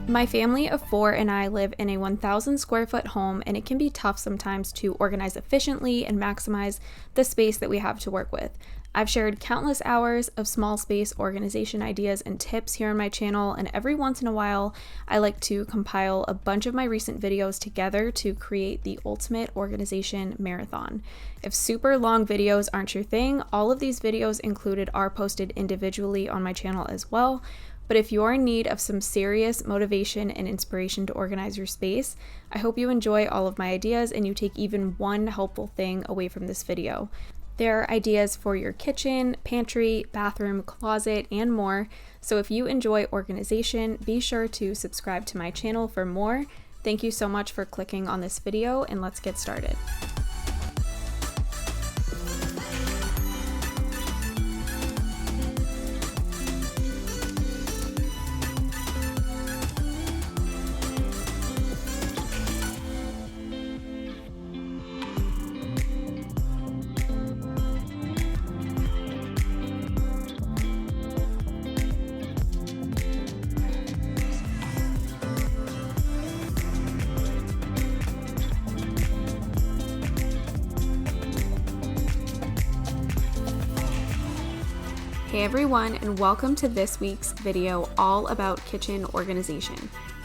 My family of 4 and I live in a 1,000 square foot home, and it can be tough sometimes to organize efficiently and maximize the space that we have to work with. I've shared countless hours of small space organization ideas and tips here on my channel, and every once in a while, I like to compile a bunch of my recent videos together to create the ultimate organization marathon. If super long videos aren't your thing, all of these videos included are posted individually on my channel as well. But if you're in need of some serious motivation and inspiration to organize your space, I hope you enjoy all of my ideas and you take even one helpful thing away from this video. There are ideas for your kitchen, pantry, bathroom, closet, and more. So if you enjoy organization, be sure to subscribe to my channel for more. Thank you so much for clicking on this video, and let's get started. Hey everyone, and welcome to this week's video all about kitchen organization.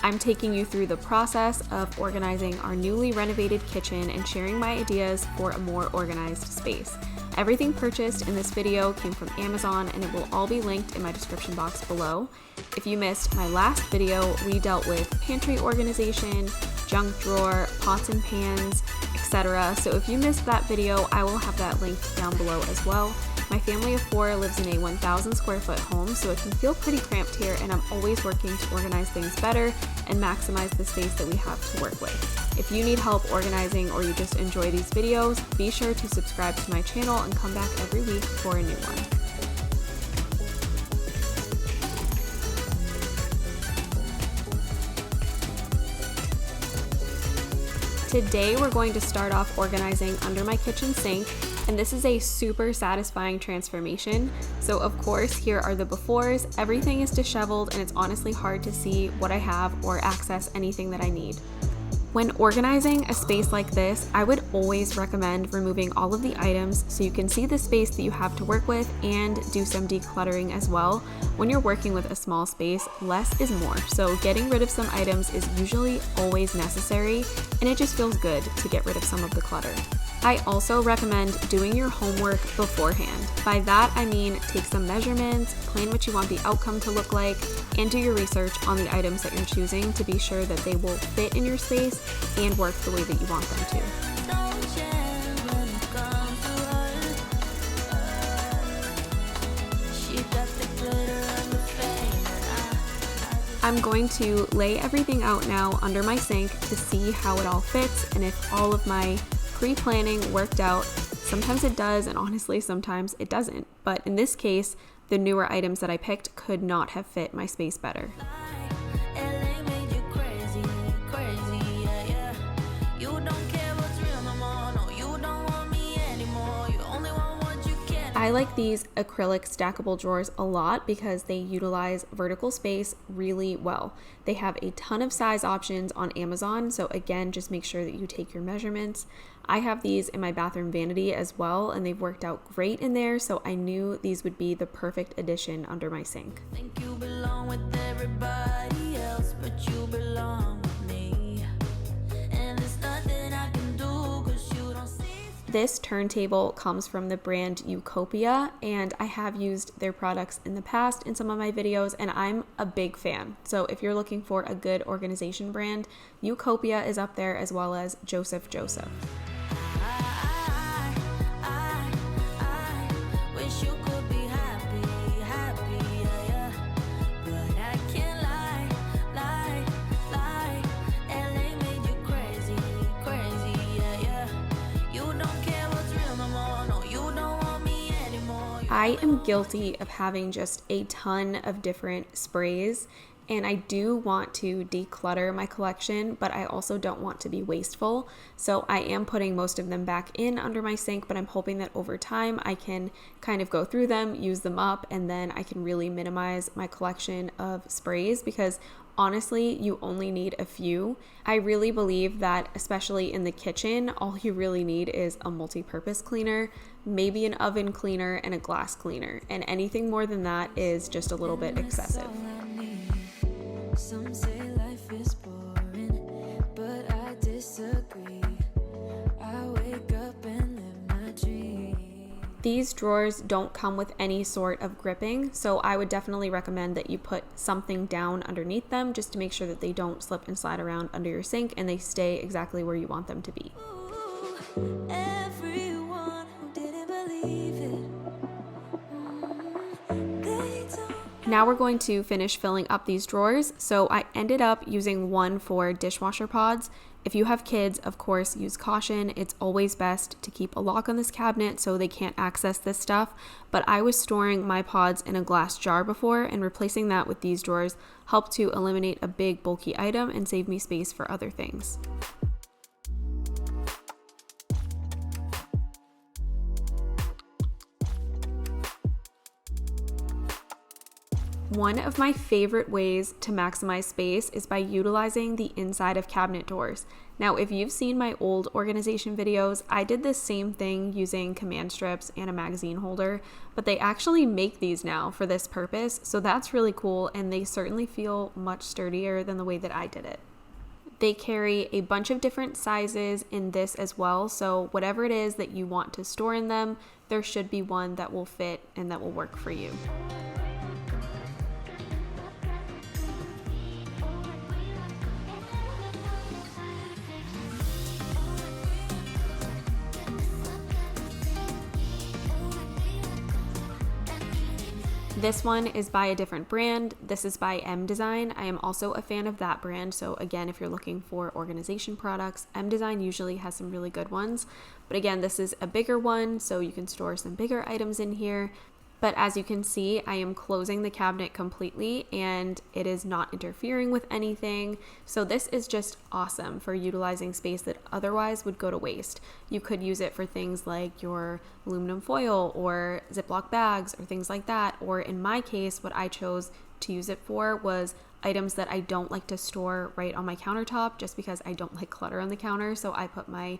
I'm taking you through the process of organizing our newly renovated kitchen and sharing my ideas for a more organized space. Everything purchased in this video came from Amazon, and it will all be linked in my description box below. If you missed my last video, we dealt with pantry organization, junk drawer, pots and pans, etc. So if you missed that video, I will have that linked down below as well. My family of 4 lives in a 1,000 square foot home, so it can feel pretty cramped here, and I'm always working to organize things better and maximize the space that we have to work with. If you need help organizing or you just enjoy these videos, be sure to subscribe to my channel and come back every week for a new one. Today we're going to start off organizing under my kitchen sink, and this is a super satisfying transformation. So of course, here are the befores. Everything is disheveled and it's honestly hard to see what I have or access anything that I need. When organizing a space like this, I would always recommend removing all of the items so you can see the space that you have to work with and do some decluttering as well. When you're working with a small space, less is more. So getting rid of some items is usually always necessary, and it just feels good to get rid of some of the clutter. I also recommend doing your homework beforehand. By that, I mean take some measurements, plan what you want the outcome to look like, and do your research on the items that you're choosing to be sure that they will fit in your space and work the way that you want them to. I'm going to lay everything out now under my sink to see how it all fits and if all of my pre-planning worked out. Sometimes it does, and honestly sometimes it doesn't, but in this case the newer items that I picked could not have fit my space better. I like these acrylic stackable drawers a lot because they utilize vertical space really well. They have a ton of size options on Amazon, so again, just make sure that you take your measurements. I have these in my bathroom vanity as well, and they've worked out great in there, so I knew these would be the perfect addition under my sink. Think you belong with everybody else, but you belong with me. And there's nothing I can do 'cause you don't see. This turntable comes from the brand COPPA, and I have used their products in the past in some of my videos, and I'm a big fan. So if you're looking for a good organization brand, COPPA is up there, as well as Joseph. I am guilty of having just a ton of different sprays, and I do want to declutter my collection, but I also don't want to be wasteful. So I am putting most of them back in under my sink, but I'm hoping that over time I can kind of go through them, use them up, and then I can really minimize my collection of sprays, because Honestly, you only need a few. I really believe that, especially in the kitchen, all you really need is a multi-purpose cleaner, maybe an oven cleaner and a glass cleaner, and anything more than that is just a little bit excessive. Some say life is boring, but I disagree. I wake up and live my dream. These drawers don't come with any sort of gripping, so I would definitely recommend that you put something down underneath them just to make sure that they don't slip and slide around under your sink and they stay exactly where you want them to be. Ooh, everyone who didn't believe it, they don't. Now we're going to finish filling up these drawers. So I ended up using one for dishwasher pods. If you have kids, of course, use caution. It's always best to keep a lock on this cabinet so they can't access this stuff. But I was storing my pods in a glass jar before, and replacing that with these drawers helped to eliminate a big bulky item and save me space for other things. One of my favorite ways to maximize space is by utilizing the inside of cabinet doors. Now, if you've seen my old organization videos, I did this same thing using command strips and a magazine holder, but they actually make these now for this purpose, so that's really cool, and they certainly feel much sturdier than the way that I did it. They carry a bunch of different sizes in this as well, so whatever it is that you want to store in them, there should be one that will fit and that will work for you. This one is by a different brand. This is by M Design. I am also a fan of that brand. So again, if you're looking for organization products, M Design usually has some really good ones. But again, this is a bigger one, so you can store some bigger items in here. But as you can see, I am closing the cabinet completely and it is not interfering with anything. So this is just awesome for utilizing space that otherwise would go to waste. You could use it for things like your aluminum foil or Ziploc bags or things like that. Or in my case, what I chose to use it for was items that I don't like to store right on my countertop just because I don't like clutter on the counter. So I put my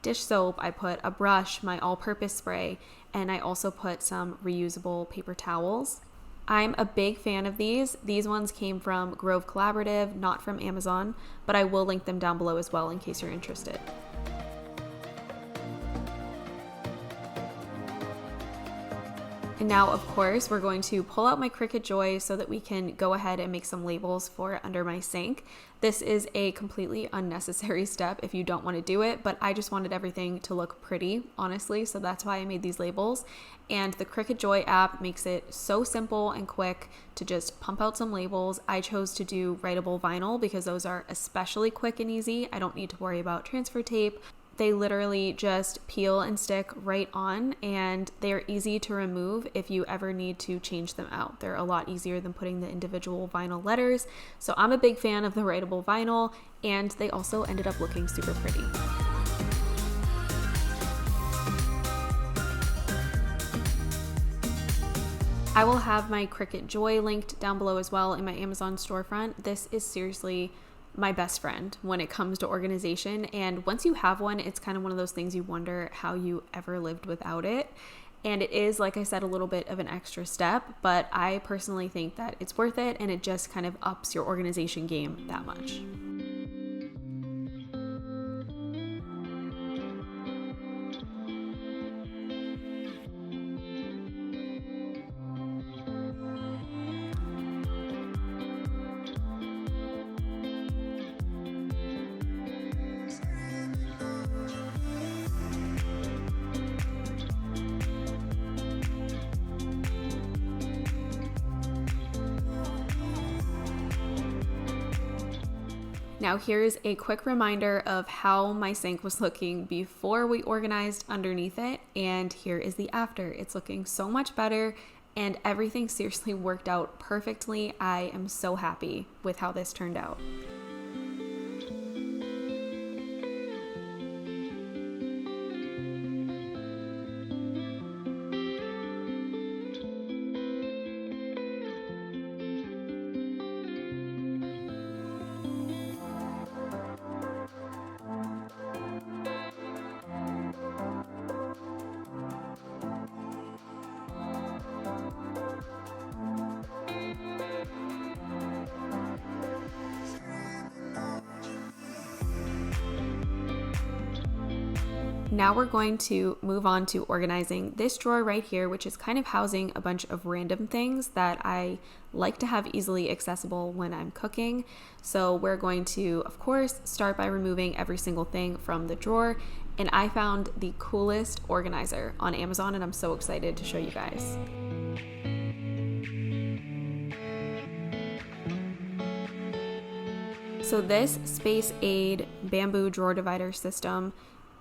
dish soap, I put a brush, my all-purpose spray, and I also put some reusable paper towels. I'm a big fan of these. These ones came from Grove Collaborative, not from Amazon, but I will link them down below as well in case you're interested. And now, of course, we're going to pull out my Cricut Joy so that we can go ahead and make some labels for under my sink. This is a completely unnecessary step if you don't want to do it, but I just wanted everything to look pretty, honestly, so that's why I made these labels. And the Cricut Joy app makes it so simple and quick to just pump out some labels. I chose to do writable vinyl because those are especially quick and easy. I don't need to worry about transfer tape. They literally just peel and stick right on, and they're easy to remove if you ever need to change them out. They're a lot easier than putting the individual vinyl letters. So I'm a big fan of the writable vinyl, and they also ended up looking super pretty. I will have my Cricut Joy linked down below as well in my Amazon storefront. This is seriously my best friend when it comes to organization, and once you have one, it's kind of one of those things you wonder how you ever lived without it. And it is, like I said, a little bit of an extra step, but I personally think that it's worth it, and it just kind of ups your organization game that much. Now here's a quick reminder of how my sink was looking before we organized underneath it, and here is the after. It's looking so much better, and everything seriously worked out perfectly. I am so happy with how this turned out. Now we're going to move on to organizing this drawer right here, which is kind of housing a bunch of random things that I like to have easily accessible when I'm cooking. So we're going to, of course, start by removing every single thing from the drawer. And I found the coolest organizer on Amazon, and I'm so excited to show you guys. So this Space Aid bamboo drawer divider system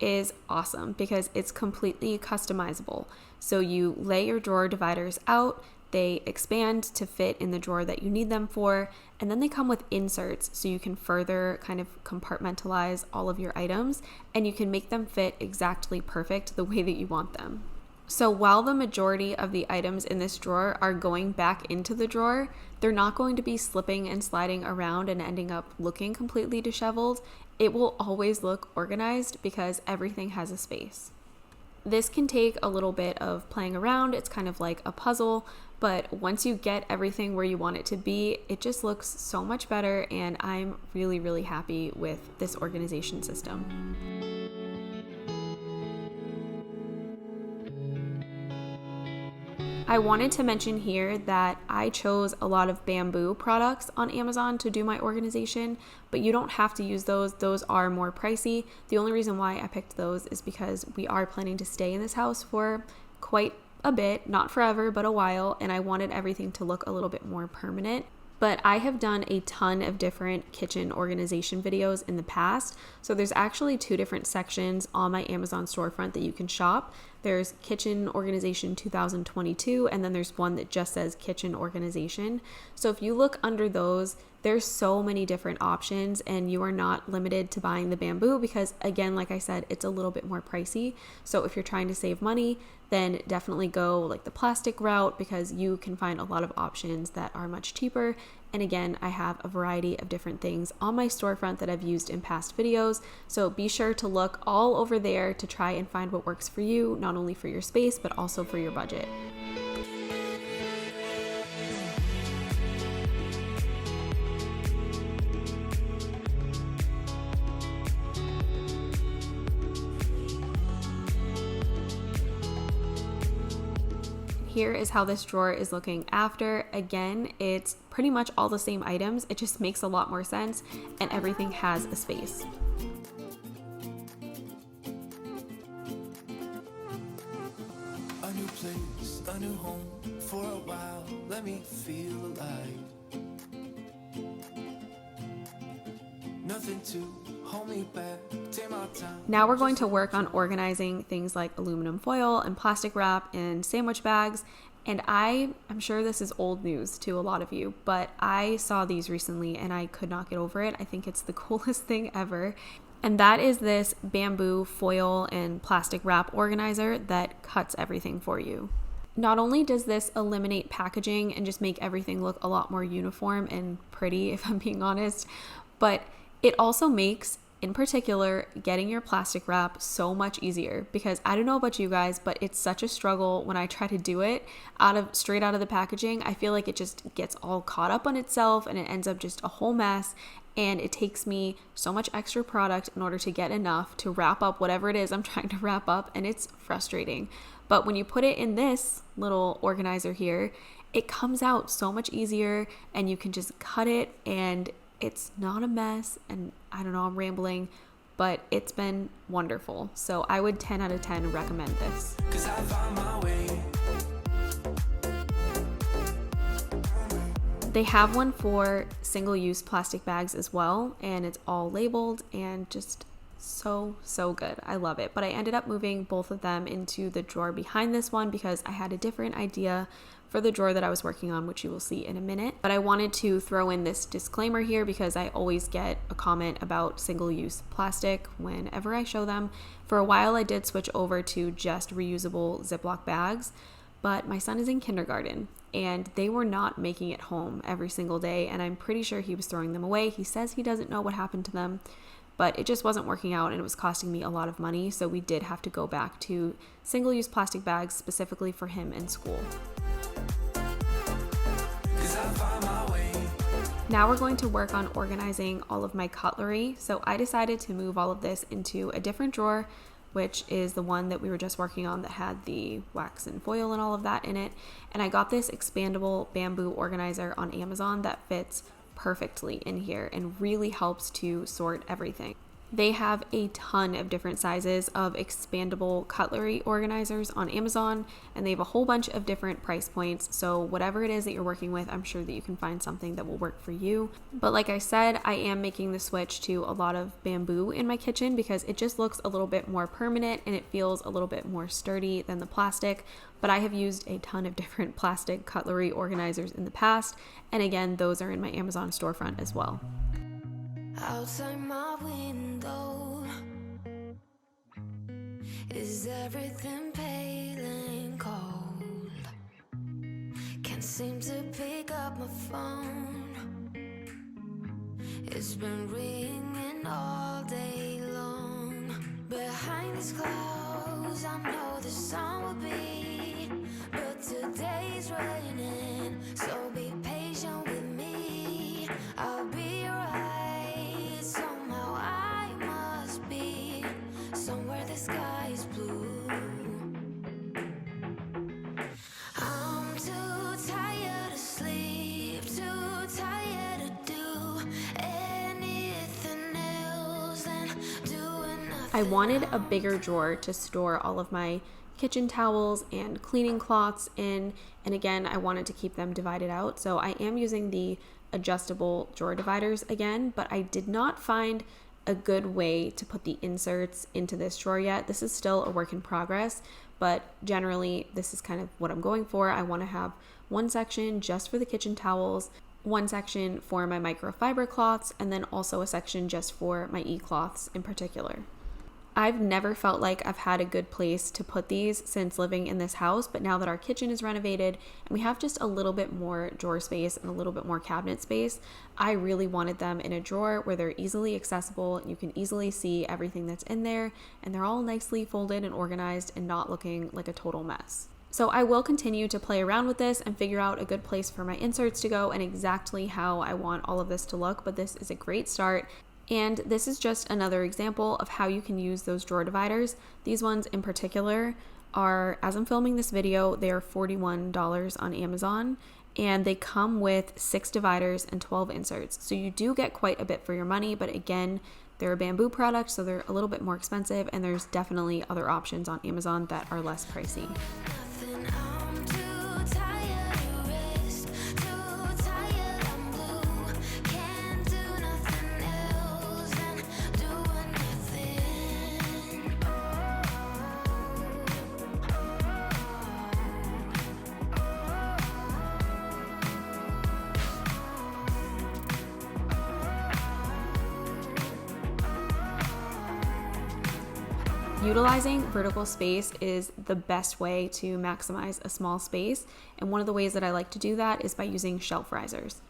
is awesome because it's completely customizable. So you lay your drawer dividers out, they expand to fit in the drawer that you need them for, and then they come with inserts so you can further kind of compartmentalize all of your items, and you can make them fit exactly perfect the way that you want them. So while the majority of the items in this drawer are going back into the drawer, they're not going to be slipping and sliding around and ending up looking completely disheveled. It will always look organized because everything has a space. This can take a little bit of playing around. It's kind of like a puzzle, but once you get everything where you want it to be, it just looks so much better, and I'm really, really happy with this organization system. I wanted to mention here that I chose a lot of bamboo products on Amazon to do my organization, but you don't have to use those. Those are more pricey. The only reason why I picked those is because we are planning to stay in this house for quite a bit, not forever, but a while, and I wanted everything to look a little bit more permanent. But I have done a ton of different kitchen organization videos in the past. So there's actually 2 different sections on my Amazon storefront that you can shop. There's Kitchen Organization 2022, and then there's one that just says Kitchen Organization. So if you look under those, there's so many different options, and you are not limited to buying the bamboo because, again, like I said, it's a little bit more pricey. So if you're trying to save money, then definitely go like the plastic route because you can find a lot of options that are much cheaper. And again, I have a variety of different things on my storefront that I've used in past videos. So be sure to look all over there to try and find what works for you, not only for your space, but also for your budget. Here is how this drawer is looking after. Again, it's pretty much all the same items. It just makes a lot more sense, and everything has a space. A new place, a new home. For a while, let me feel alive. Nothing to hold me back. Take my time. Now we're going to work on organizing things like aluminum foil and plastic wrap and sandwich bags. And I'm sure this is old news to a lot of you, but I saw these recently and I could not get over it. I think it's the coolest thing ever. And that is this bamboo foil and plastic wrap organizer that cuts everything for you. Not only does this eliminate packaging and just make everything look a lot more uniform and pretty, if I'm being honest, but it also makes, in particular, getting your plastic wrap so much easier because I don't know about you guys, but it's such a struggle when I try to do it straight out of the packaging. I feel like it just gets all caught up on itself and it ends up just a whole mess, and it takes me so much extra product in order to get enough to wrap up whatever it is I'm trying to wrap up, and it's frustrating. But when you put it in this little organizer here, it comes out so much easier and you can just cut it and it's not a mess. And I don't know, I'm rambling, but it's been wonderful. So I would 10 out of 10 recommend this. 'Cause I found my way. They have one for single-use plastic bags as well, and it's all labeled and just so good. I love it. But I ended up moving both of them into the drawer behind this one because I had a different idea for the drawer that I was working on, which you will see in a minute. But I wanted to throw in this disclaimer here because I always get a comment about single-use plastic whenever I show them. For a while, I did switch over to just reusable Ziploc bags, but my son is in kindergarten and they were not making it home every single day, and I'm pretty sure he was throwing them away. He says he doesn't know what happened to them, but it just wasn't working out and it was costing me a lot of money, so we did have to go back to single-use plastic bags specifically for him in school. Now we're going to work on organizing all of my cutlery. So I decided to move all of this into a different drawer, which is the one that we were just working on that had the wax and foil and all of that in it. And I got this expandable bamboo organizer on Amazon that fits perfectly in here and really helps to sort everything. They have a ton of different sizes of expandable cutlery organizers on Amazon, and they have a whole bunch of different price points. So whatever it is that you're working with, I'm sure that you can find something that will work for you. But like I said, I am making the switch to a lot of bamboo in my kitchen because it just looks a little bit more permanent and it feels a little bit more sturdy than the plastic. But I have used a ton of different plastic cutlery organizers in the past, and again, those are in my Amazon storefront as well. Outside my window, is everything pale and cold? Can't seem to pick up my phone. It's been ringing all day long. Behind these clouds, I know the sun will be, but today's raining, so be patient with me. I'll be right. Somehow I must be somewhere the sky is blue. I'm too tired to sleep, too tired to do anything else than doing nothing. I wanted a bigger drawer to store all of my kitchen towels and cleaning cloths in, and again, I wanted to keep them divided out. So I am using the adjustable drawer dividers again, but I did not find a good way to put the inserts into this drawer yet. This is still a work in progress, but generally this is kind of what I'm going for. I want to have one section just for the kitchen towels, one section for my microfiber cloths, and then also a section just for my e-cloths in particular. I've never felt like I've had a good place to put these since living in this house, but now that our kitchen is renovated and we have just a little bit more drawer space and a little bit more cabinet space, I really wanted them in a drawer where they're easily accessible and you can easily see everything that's in there, and they're all nicely folded and organized and not looking like a total mess. So I will continue to play around with this and figure out a good place for my inserts to go and exactly how I want all of this to look, but this is a great start. And this is just another example of how you can use those drawer dividers. These ones in particular are, as I'm filming this video, they are $41 on Amazon, and they come with 6 dividers and 12 inserts. So you do get quite a bit for your money, but again, they're a bamboo product, so they're a little bit more expensive, and there's definitely other options on Amazon that are less pricey. I'm too tired to rest, too tired I'm blue. Can't do nothing else than doing nothing. Utilizing vertical space is the best way to maximize a small space, and one of the ways that I like to do that is by using shelf risers.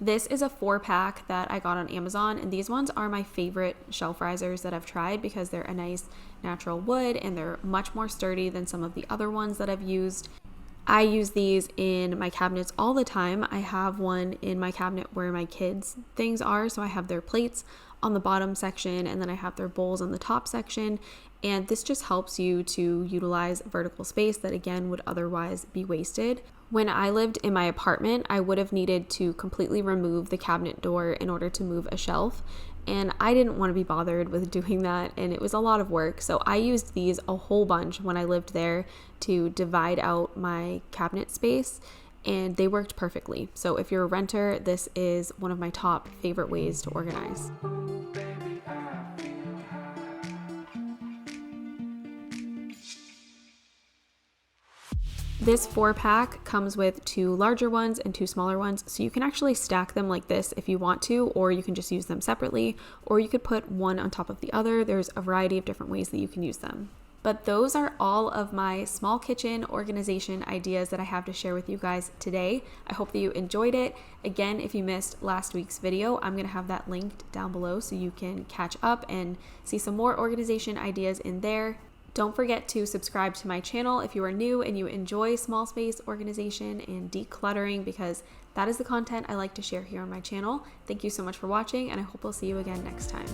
This is a 4-pack that I got on Amazon, and these ones are my favorite shelf risers that I've tried because they're a nice natural wood and they're much more sturdy than some of the other ones that I've used. I use these in my cabinets all the time. I have one in my cabinet where my kids' things are, so I have their plates on the bottom section and then I have their bowls on the top section, and this just helps you to utilize vertical space that again would otherwise be wasted. When I lived in my apartment, I would have needed to completely remove the cabinet door in order to move a shelf, and I didn't want to be bothered with doing that, and it was a lot of work. So I used these a whole bunch when I lived there to divide out my cabinet space, and they worked perfectly. So if you're a renter, this is one of my top favorite ways to organize. This 4-pack comes with 2 larger ones and 2 smaller ones, so you can actually stack them like this if you want to, or you can just use them separately, or you could put one on top of the other. There's a variety of different ways that you can use them. But those are all of my small kitchen organization ideas that I have to share with you guys today. I hope that you enjoyed it. Again, if you missed last week's video, I'm going to have that linked down below so you can catch up and see some more organization ideas in there. Don't forget to subscribe to my channel if you are new and you enjoy small space organization and decluttering, because that is the content I like to share here on my channel. Thank you so much for watching, and I hope I'll see you again next time.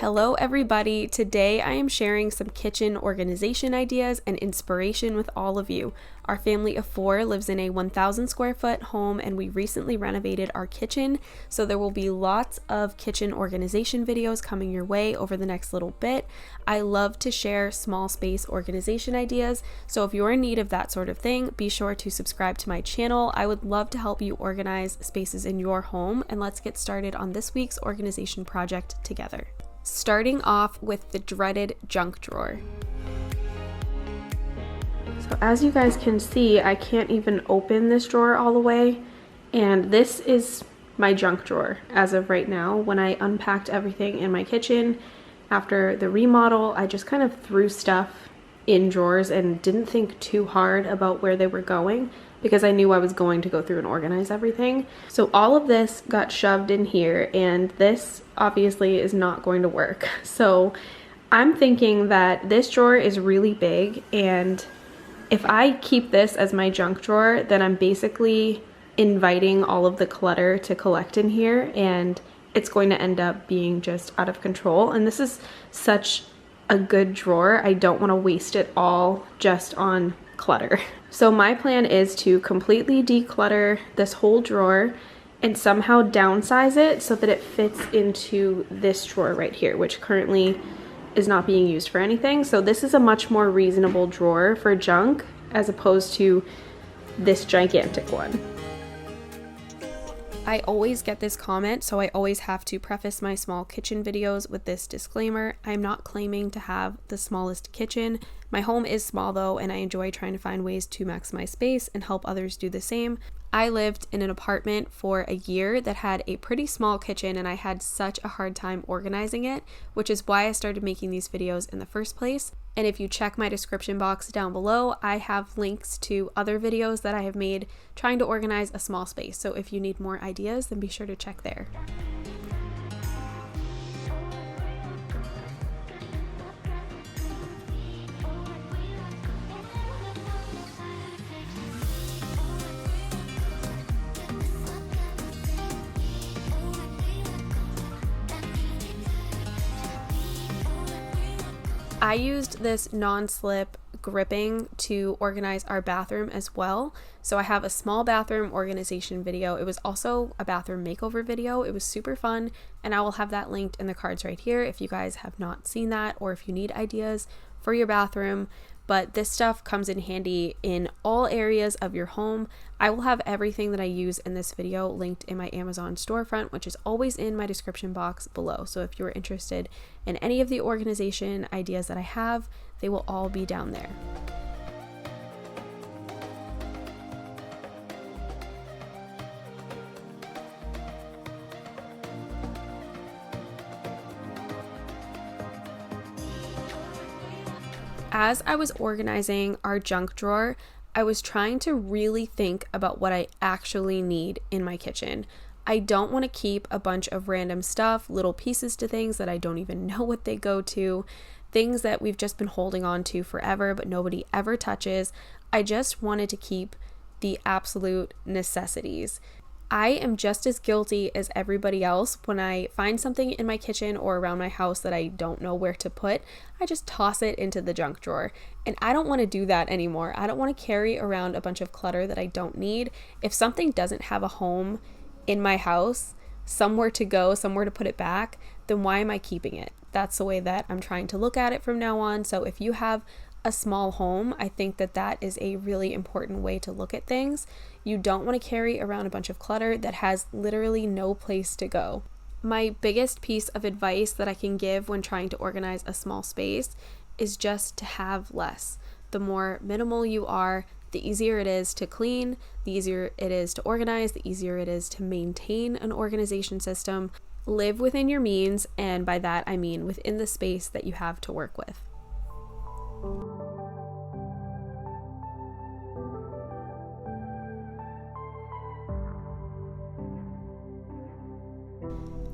Hello everybody, today I am sharing some kitchen organization ideas and inspiration with all of you. Our family of 4 lives in a 1,000 square foot home and we recently renovated our kitchen, so there will be lots of kitchen organization videos coming your way over the next little bit. I love to share small space organization ideas, so if you're in need of that sort of thing, be sure to subscribe to my channel. I would love to help you organize spaces in your home, and let's get started on this week's organization project together. Starting off with the dreaded junk drawer. So as you guys can see, I can't even open this drawer all the way, and this is my junk drawer as of right now. When I unpacked everything in my kitchen after the remodel, I just kind of threw stuff in drawers and didn't think too hard about where they were going because I knew I was going to go through and organize everything. So all of this got shoved in here, and this obviously is not going to work. So I'm thinking that this drawer is really big, and if I keep this as my junk drawer, then I'm basically inviting all of the clutter to collect in here, and it's going to end up being just out of control. And this is such a good drawer. I don't want to waste it all just on clutter. So my plan is to completely declutter this whole drawer and somehow downsize it so that it fits into this drawer right here, which currently is not being used for anything. So this is a much more reasonable drawer for junk as opposed to this gigantic one. I always get this comment, so I always have to preface my small kitchen videos with this disclaimer. I'm not claiming to have the smallest kitchen. My home is small though, and I enjoy trying to find ways to maximize space and help others do the same. I lived in an apartment for a year that had a pretty small kitchen, and I had such a hard time organizing it, which is why I started making these videos in the first place. And if you check my description box down below, I have links to other videos that I have made trying to organize a small space. So if you need more ideas, then be sure to check there. I used this non-slip gripping to organize our bathroom as well. So I have a small bathroom organization video. It was also a bathroom makeover video. It was super fun, and I will have that linked in the cards right here if you guys have not seen that, or if you need ideas for your bathroom. But this stuff comes in handy in all areas of your home. I will have everything that I use in this video linked in my Amazon storefront, which is always in my description box below. So if you're interested in any of the organization ideas that I have, they will all be down there. As I was organizing our junk drawer, I was trying to really think about what I actually need in my kitchen. I don't want to keep a bunch of random stuff, little pieces to things that I don't even know what they go to, things that we've just been holding on to forever but nobody ever touches. I just wanted to keep the absolute necessities. I am just as guilty as everybody else. When I find something in my kitchen or around my house that I don't know where to put, I just toss it into the junk drawer. And I don't want to do that anymore. I don't want to carry around a bunch of clutter that I don't need. If something doesn't have a home in my house, somewhere to go, somewhere to put it back, then why am I keeping it? That's the way that I'm trying to look at it from now on. So if you have a small home, I think that that is a really important way to look at things. You don't want to carry around a bunch of clutter that has literally no place to go. My biggest piece of advice that I can give when trying to organize a small space is just to have less. The more minimal you are, the easier it is to clean, the easier it is to organize, the easier it is to maintain an organization system. Live within your means, and by that I mean within the space that you have to work with.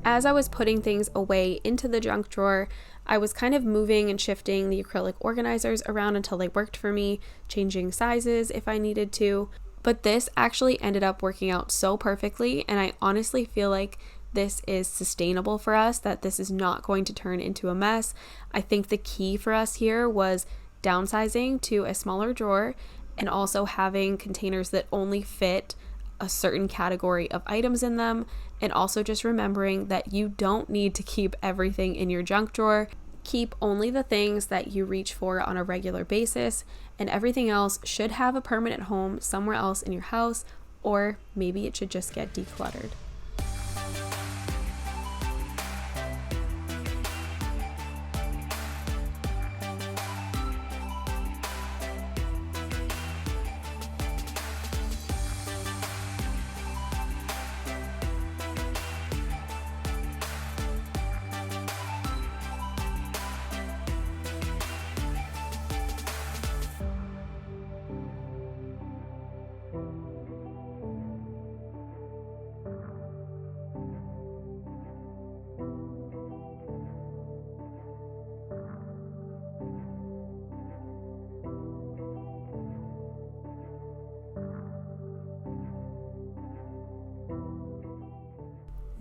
As I was putting things away into the junk drawer, I was kind of moving and shifting the acrylic organizers around until they worked for me, changing sizes if I needed to. But this actually ended up working out so perfectly, and I honestly feel like this is sustainable for us, that this is not going to turn into a mess. I think the key for us here was downsizing to a smaller drawer and also having containers that only fit a certain category of items in them, and also just remembering that you don't need to keep everything in your junk drawer. Keep only the things that you reach for on a regular basis, and everything else should have a permanent home somewhere else in your house, or maybe it should just get decluttered.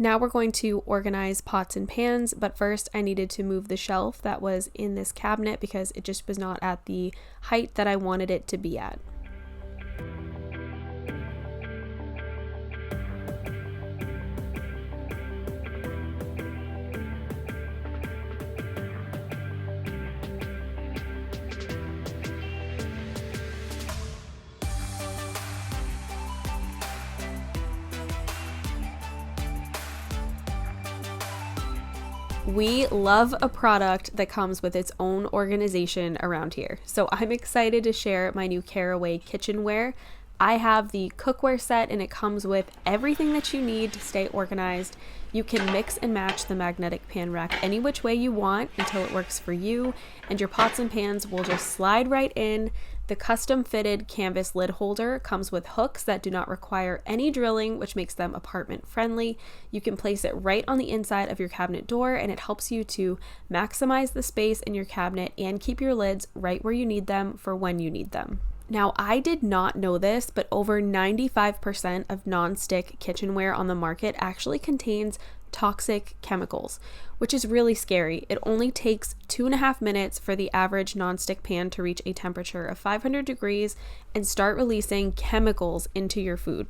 Now we're going to organize pots and pans, but first I needed to move the shelf that was in this cabinet because it just was not at the height that I wanted it to be at. We love a product that comes with its own organization around here. So I'm excited to share my new Caraway kitchenware. I have the cookware set and it comes with everything that you need to stay organized. You can mix and match the magnetic pan rack any which way you want until it works for you, and your pots and pans will just slide right in. The custom fitted canvas lid holder comes with hooks that do not require any drilling, which makes them apartment friendly. You can place it right on the inside of your cabinet door, and it helps you to maximize the space in your cabinet and keep your lids right where you need them for when you need them. Now, I did not know this, but over 95% of non-stick kitchenware on the market actually contains toxic chemicals, which is really scary. It only takes 2.5 minutes for the average nonstick pan to reach a temperature of 500 degrees and start releasing chemicals into your food.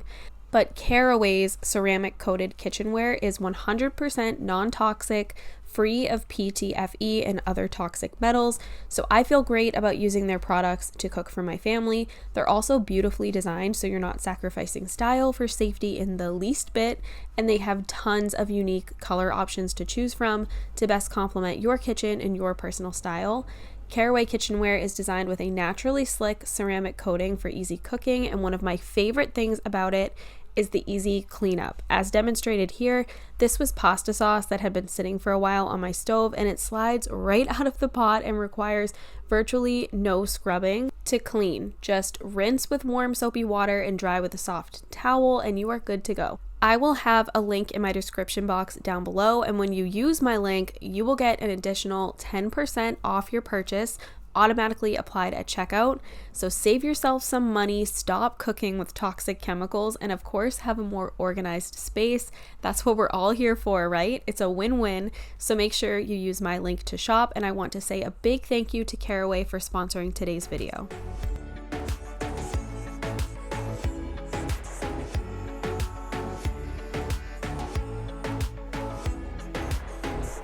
But Caraway's ceramic coated kitchenware is 100% non-toxic, free of PTFE and other toxic metals, so I feel great about using their products to cook for my family. They're also beautifully designed, so you're not sacrificing style for safety in the least bit, and they have tons of unique color options to choose from to best complement your kitchen and your personal style. Caraway kitchenware is designed with a naturally slick ceramic coating for easy cooking, and one of my favorite things about it is the easy cleanup. As demonstrated here, this was pasta sauce that had been sitting for a while on my stove, and it slides right out of the pot and requires virtually no scrubbing to clean. Just rinse with warm soapy water and dry with a soft towel, and you are good to go. I will have a link in my description box down below, and when you use my link, you will get an additional 10% off your purchase automatically applied at checkout. So save yourself some money, stop cooking with toxic chemicals, and of course have a more organized space. That's what we're all here for, right? It's a win-win. So make sure you use my link to shop, and I want to say a big thank you to Caraway for sponsoring today's video.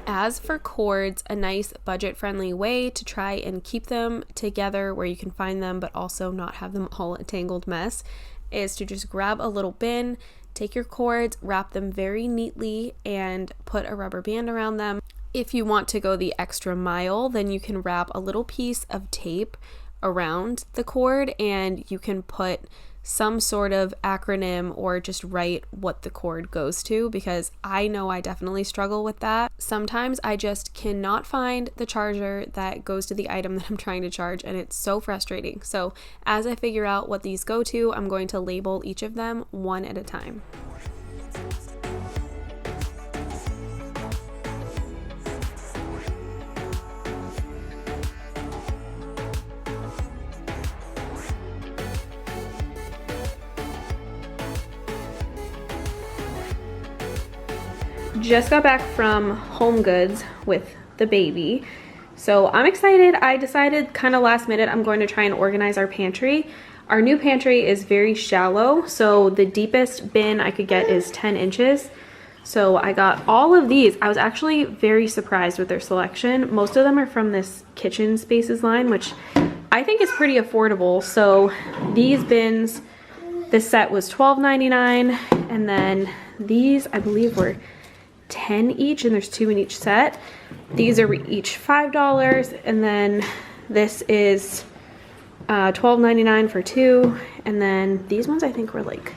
As for cords, a nice budget-friendly way to try and keep them together where you can find them but also not have them all a tangled mess is to just grab a little bin, take your cords, wrap them very neatly, and put a rubber band around them. If you want to go the extra mile, then you can wrap a little piece of tape around the cord, and you can put some sort of acronym or just write what the cord goes to, because I know I definitely struggle with that. Sometimes I just cannot find the charger that goes to the item that I'm trying to charge, and it's so frustrating. So as I figure out what these go to, I'm going to label each of them one at a time. just got back from Home Goods with the baby. So I'm excited. I decided kind of last minute I'm going to try and organize our pantry. Our new pantry is very shallow, so the deepest bin I could get is 10 inches. So I got all of these. I was actually very surprised with their selection. Most of them are from this Kitchen Spaces line, which I think is pretty affordable. So these bins, this set was $12.99, and then these I believe were 10 each, and there's 2 in each set. These are each $5, and then this is $12.99 for 2, and then these ones I think were like,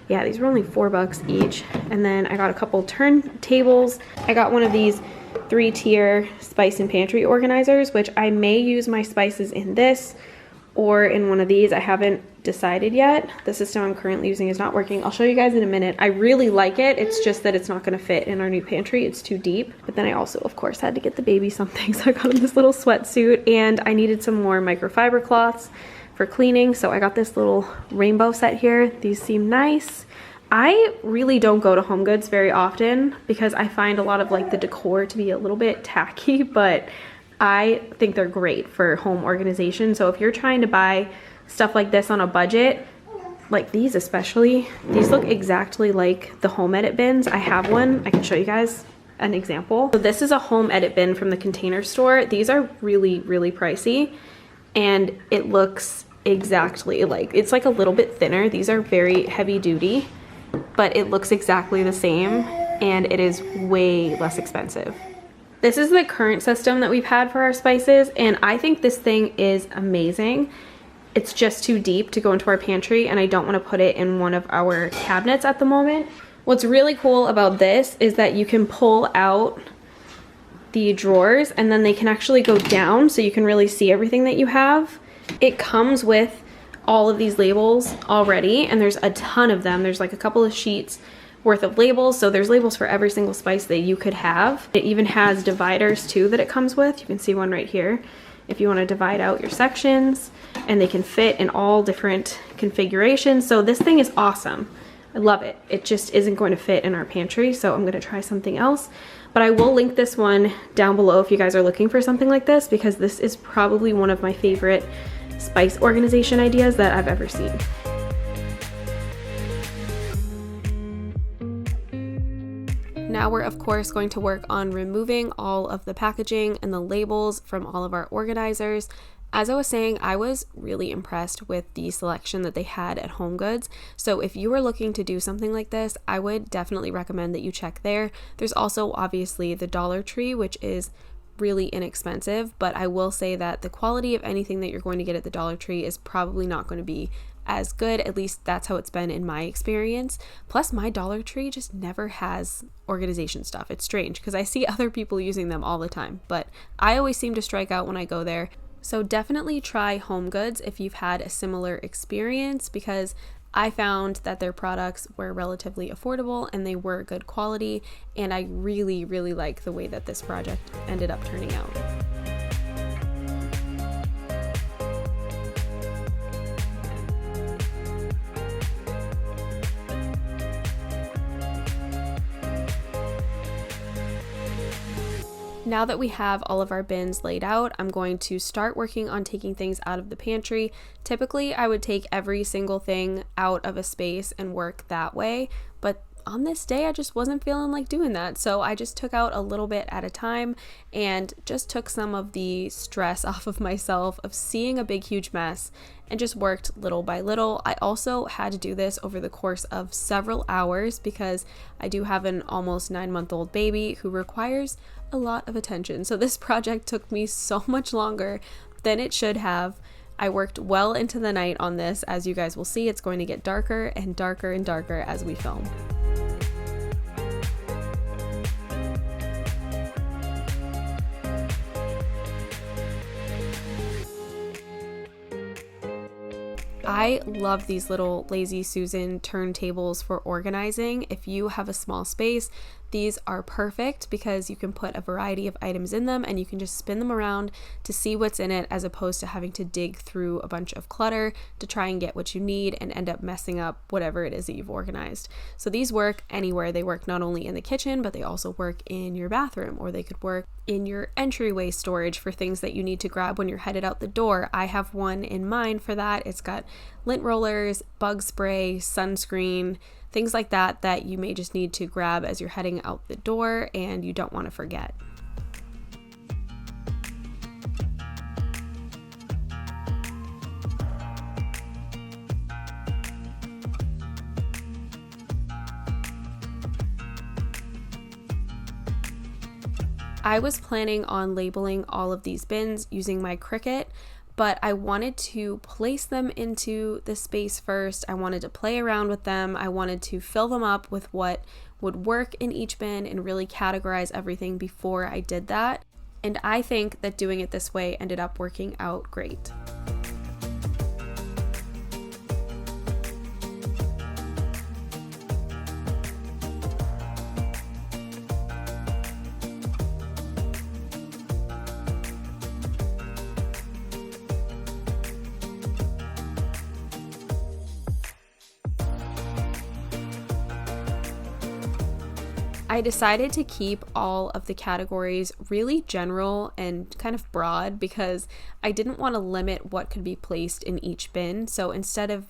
yeah, these were only $4 each. And then I got a couple turntables. I got one of these 3-tier spice and pantry organizers, which I may use my spices in this or in one of these. I haven't decided yet. The system I'm currently using is not working. I'll show you guys in a minute. I really like it. It's just that it's not going to fit in our new pantry. It's too deep. But then I also, of course, had to get the baby something. So I got him this little sweatsuit, and I needed some more microfiber cloths for cleaning. So I got this little rainbow set here. These seem nice. I really don't go to Home Goods very often because I find a lot of like the decor to be a little bit tacky, but I think they're great for home organization. So if you're trying to buy stuff like this on a budget, like these especially, these look exactly like the home edit bins. I have one. I can show you guys an example. So this is a home edit bin from the Container Store. These are really, really pricey, and it looks exactly like, it's like a little bit thinner. These are very heavy duty, but it looks exactly the same, and it is way less expensive. This is the current system that we've had for our spices, and I think this thing is amazing. It's just too deep to go into our pantry, and I don't want to put it in one of our cabinets at the moment. What's really cool about this is that you can pull out the drawers, and then they can actually go down so you can really see everything that you have. It comes with all of these labels already, and there's a ton of them. There's like a couple of sheets worth of labels, so there's labels for every single spice that you could have. It even has dividers too that it comes with. You can see one right here if you want to divide out your sections, and they can fit in all different configurations. So this thing is awesome. I love it. It just isn't going to fit in our pantry, so I'm going to try something else. But I will link this one down below if you guys are looking for something like this, because this is probably one of my favorite spice organization ideas that I've ever seen. Now we're of course going to work on removing all of the packaging and the labels from all of our organizers. As I was saying, I was really impressed with the selection that they had at Home Goods. So if you were looking to do something like this, I would definitely recommend that you check there. There's also obviously the Dollar Tree, which is really inexpensive, but I will say that the quality of anything that you're going to get at the Dollar Tree is probably not going to be as good. At least that's how it's been in my experience. Plus my Dollar Tree just never has organization stuff. It's strange because I see other people using them all the time, but I always seem to strike out when I go there. So definitely try Home Goods if you've had a similar experience, because I found that their products were relatively affordable and they were good quality, and I really, really like the way that this project ended up turning out. Now that we have all of our bins laid out, I'm going to start working on taking things out of the pantry. Typically, I would take every single thing out of a space and work that way, but on this day, I just wasn't feeling like doing that. So I just took out a little bit at a time and just took some of the stress off of myself of seeing a big, huge mess, and just worked little by little. I also had to do this over the course of several hours because I do have an almost 9-month-old baby who requires a lot of attention. So this project took me so much longer than it should have. I worked well into the night on this. As you guys will see, it's going to get darker and darker and darker as we film. I love these little Lazy Susan turntables for organizing. If you have a small space, These are perfect because you can put a variety of items in them and you can just spin them around to see what's in it, as opposed to having to dig through a bunch of clutter to try and get what you need and end up messing up whatever it is that you've organized. So these work anywhere. They work not only in the kitchen, but they also work in your bathroom, or they could work in your entryway storage for things that you need to grab when you're headed out the door. I have one in mind for that. It's got lint rollers, bug spray, sunscreen, things like that that you may just need to grab as you're heading out the door and you don't want to forget. I was planning on labeling all of these bins using my Cricut, but I wanted to place them into the space first. I wanted to play around with them. I wanted to fill them up with what would work in each bin and really categorize everything before I did that. And I think that doing it this way ended up working out great. I decided to keep all of the categories really general and kind of broad because I didn't want to limit what could be placed in each bin. So instead of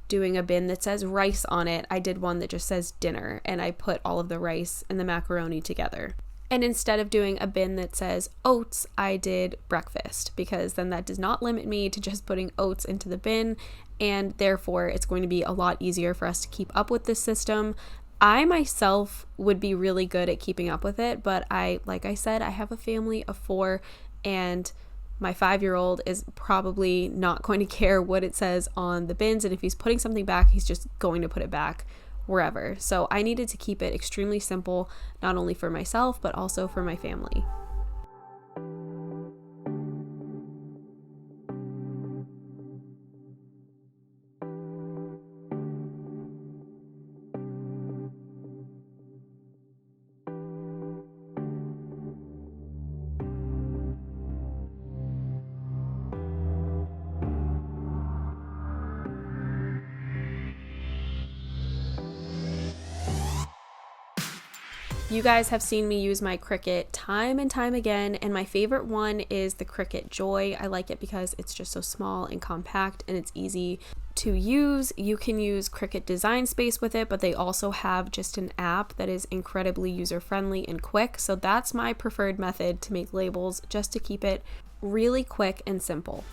doing a bin that says rice on it, I did one that just says dinner, and I put all of the rice and the macaroni together. And instead of doing a bin that says oats, I did breakfast, because then that does not limit me to just putting oats into the bin, and therefore it's going to be a lot easier for us to keep up with this system. I myself would be really good at keeping up with it, but like I said, I have a family of 4, and my 5-year-old is probably not going to care what it says on the bins, and if he's putting something back, he's just going to put it back wherever. So I needed to keep it extremely simple, not only for myself, but also for my family. You guys have seen me use my Cricut time and time again, and my favorite one is the Cricut Joy. I like it because it's just so small and compact and it's easy to use. You can use Cricut Design Space with it, but they also have just an app that is incredibly user-friendly and quick. So that's my preferred method to make labels, just to keep it really quick and simple.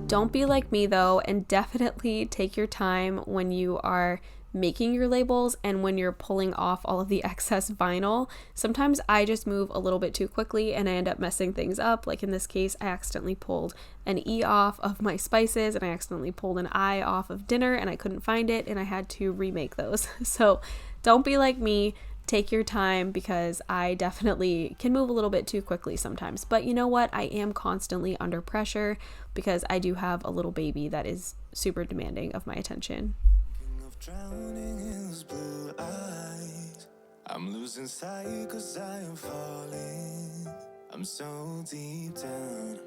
Don't be like me though, and definitely take your time when you are making your labels and when you're pulling off all of the excess vinyl. Sometimes I just move a little bit too quickly and I end up messing things up. Like in this case, I accidentally pulled an E off of my spices, and I accidentally pulled an I off of dinner, and I couldn't find it, and I had to remake those. So don't be like me. Take your time, because I definitely can move a little bit too quickly sometimes. But you know what? I am constantly under pressure because I do have a little baby that is super demanding of my attention. Drowning in those blue eyes, I'm losing sight 'cause I am falling. I'm so deep down,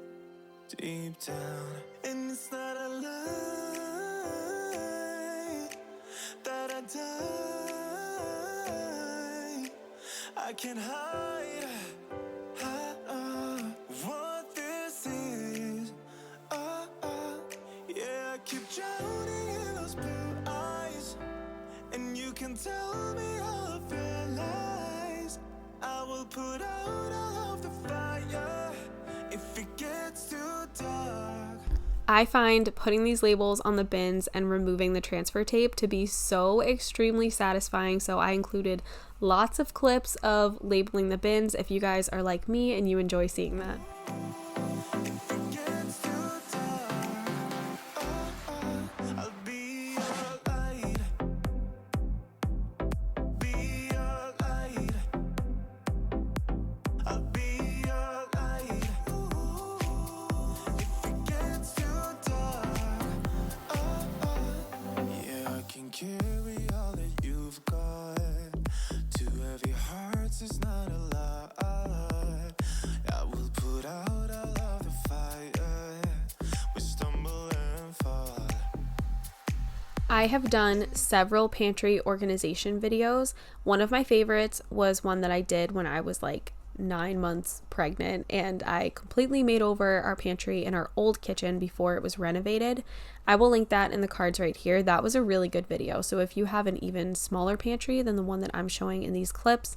and it's not a lie that I die. I can't hide what this is. Yeah, I keep drowning in those blue eyes, and you can tell me all of your lies. I will put out all of the fire if it gets too dark. I find putting these labels on the bins and removing the transfer tape to be so extremely satisfying, so I included lots of clips of labeling the bins if you guys are like me and you enjoy seeing that. I have done several pantry organization videos. One of my favorites was one that I did when I was like 9 months pregnant, and I completely made over our pantry in our old kitchen before it was renovated. I will link that in the cards right here. That was a really good video. So if you have an even smaller pantry than the one that I'm showing in these clips,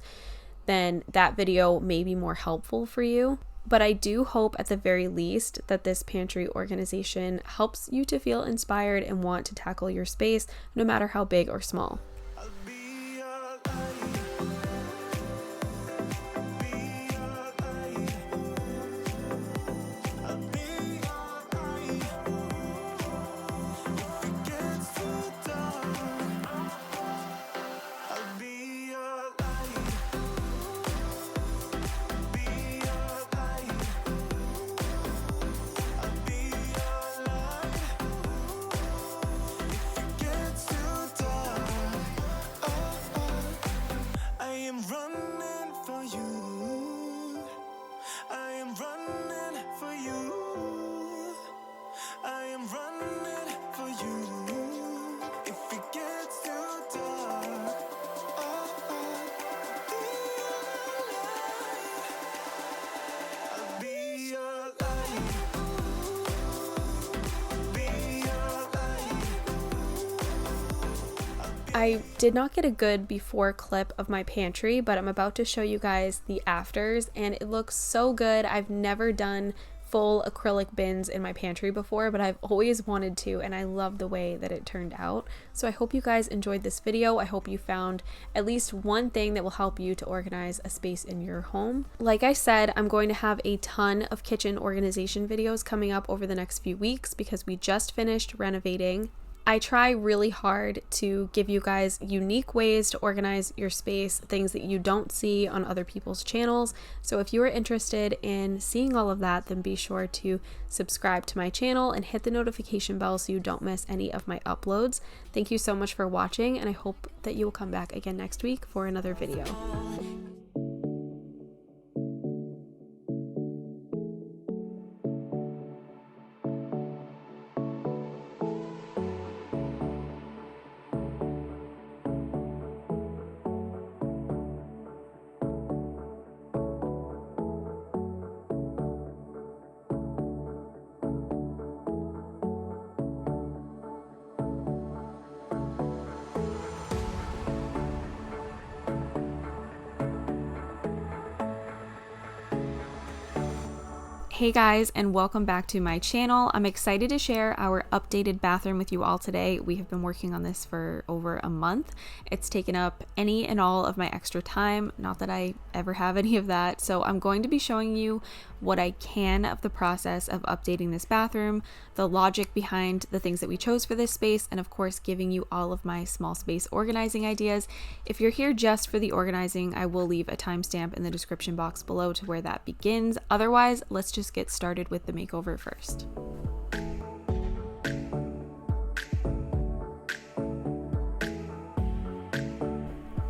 then that video may be more helpful for you. But I do hope at the very least that this pantry organization helps you to feel inspired and want to tackle your space, no matter how big or small. I did not get a good before clip of my pantry, but I'm about to show you guys the afters, and it looks so good. I've never done full acrylic bins in my pantry before, but I've always wanted to, and I love the way that it turned out. So I hope you guys enjoyed this video. I hope you found at least one thing that will help you to organize a space in your home. Like I said, I'm going to have a ton of kitchen organization videos coming up over the next few weeks because we just finished renovating. I try really hard to give you guys unique ways to organize your space, things that you don't see on other people's channels. So if you are interested in seeing all of that, then be sure to subscribe to my channel and hit the notification bell so you don't miss any of my uploads. Thank you so much for watching, and I hope that you will come back again next week for another video. Hey guys, and welcome back to my channel. I'm excited to share our updated bathroom with you all today. We have been working on this for over a month. It's taken up any and all of my extra time, not that I ever have any of that. So I'm going to be showing you what I can of the process of updating this bathroom, the logic behind the things that we chose for this space, and of course giving you all of my small space organizing ideas. If you're here just for the organizing, I will leave a timestamp in the description box below to where that begins. Otherwise, let's just get started with the makeover first.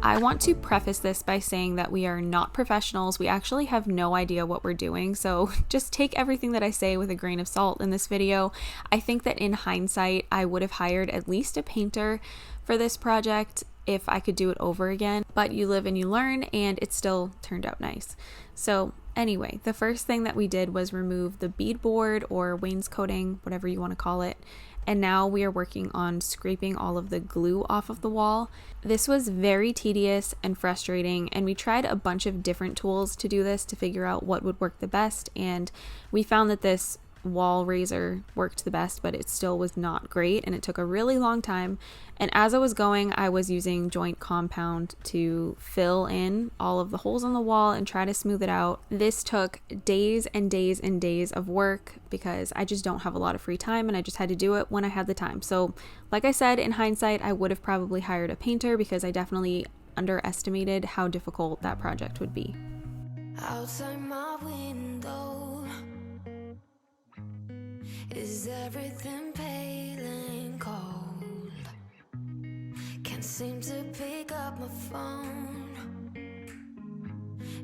I want to preface this by saying that we are not professionals. We actually have no idea what we're doing, so just take everything that I say with a grain of salt in this video. I think that in hindsight, I would have hired at least a painter for this project if I could do it over again, but you live and you learn, and it still turned out nice. So anyway, the first thing that we did was remove the beadboard or wainscoting, whatever you want to call it. And now we are working on scraping all of the glue off of the wall. This was very tedious and frustrating, and we tried a bunch of different tools to do this to figure out what would work the best, and we found that this wall razor worked the best, but it still was not great, and it took a really long time. And as I was going, I was using joint compound to fill in all of the holes on the wall and try to smooth it out. This took days and days and days of work because I just don't have a lot of free time, and I just had to do it when I had the time. So like I said, in hindsight, I would have probably hired a painter because I definitely underestimated how difficult that project would be. Outside my window, is everything pale and cold? Can't seem to pick up my phone.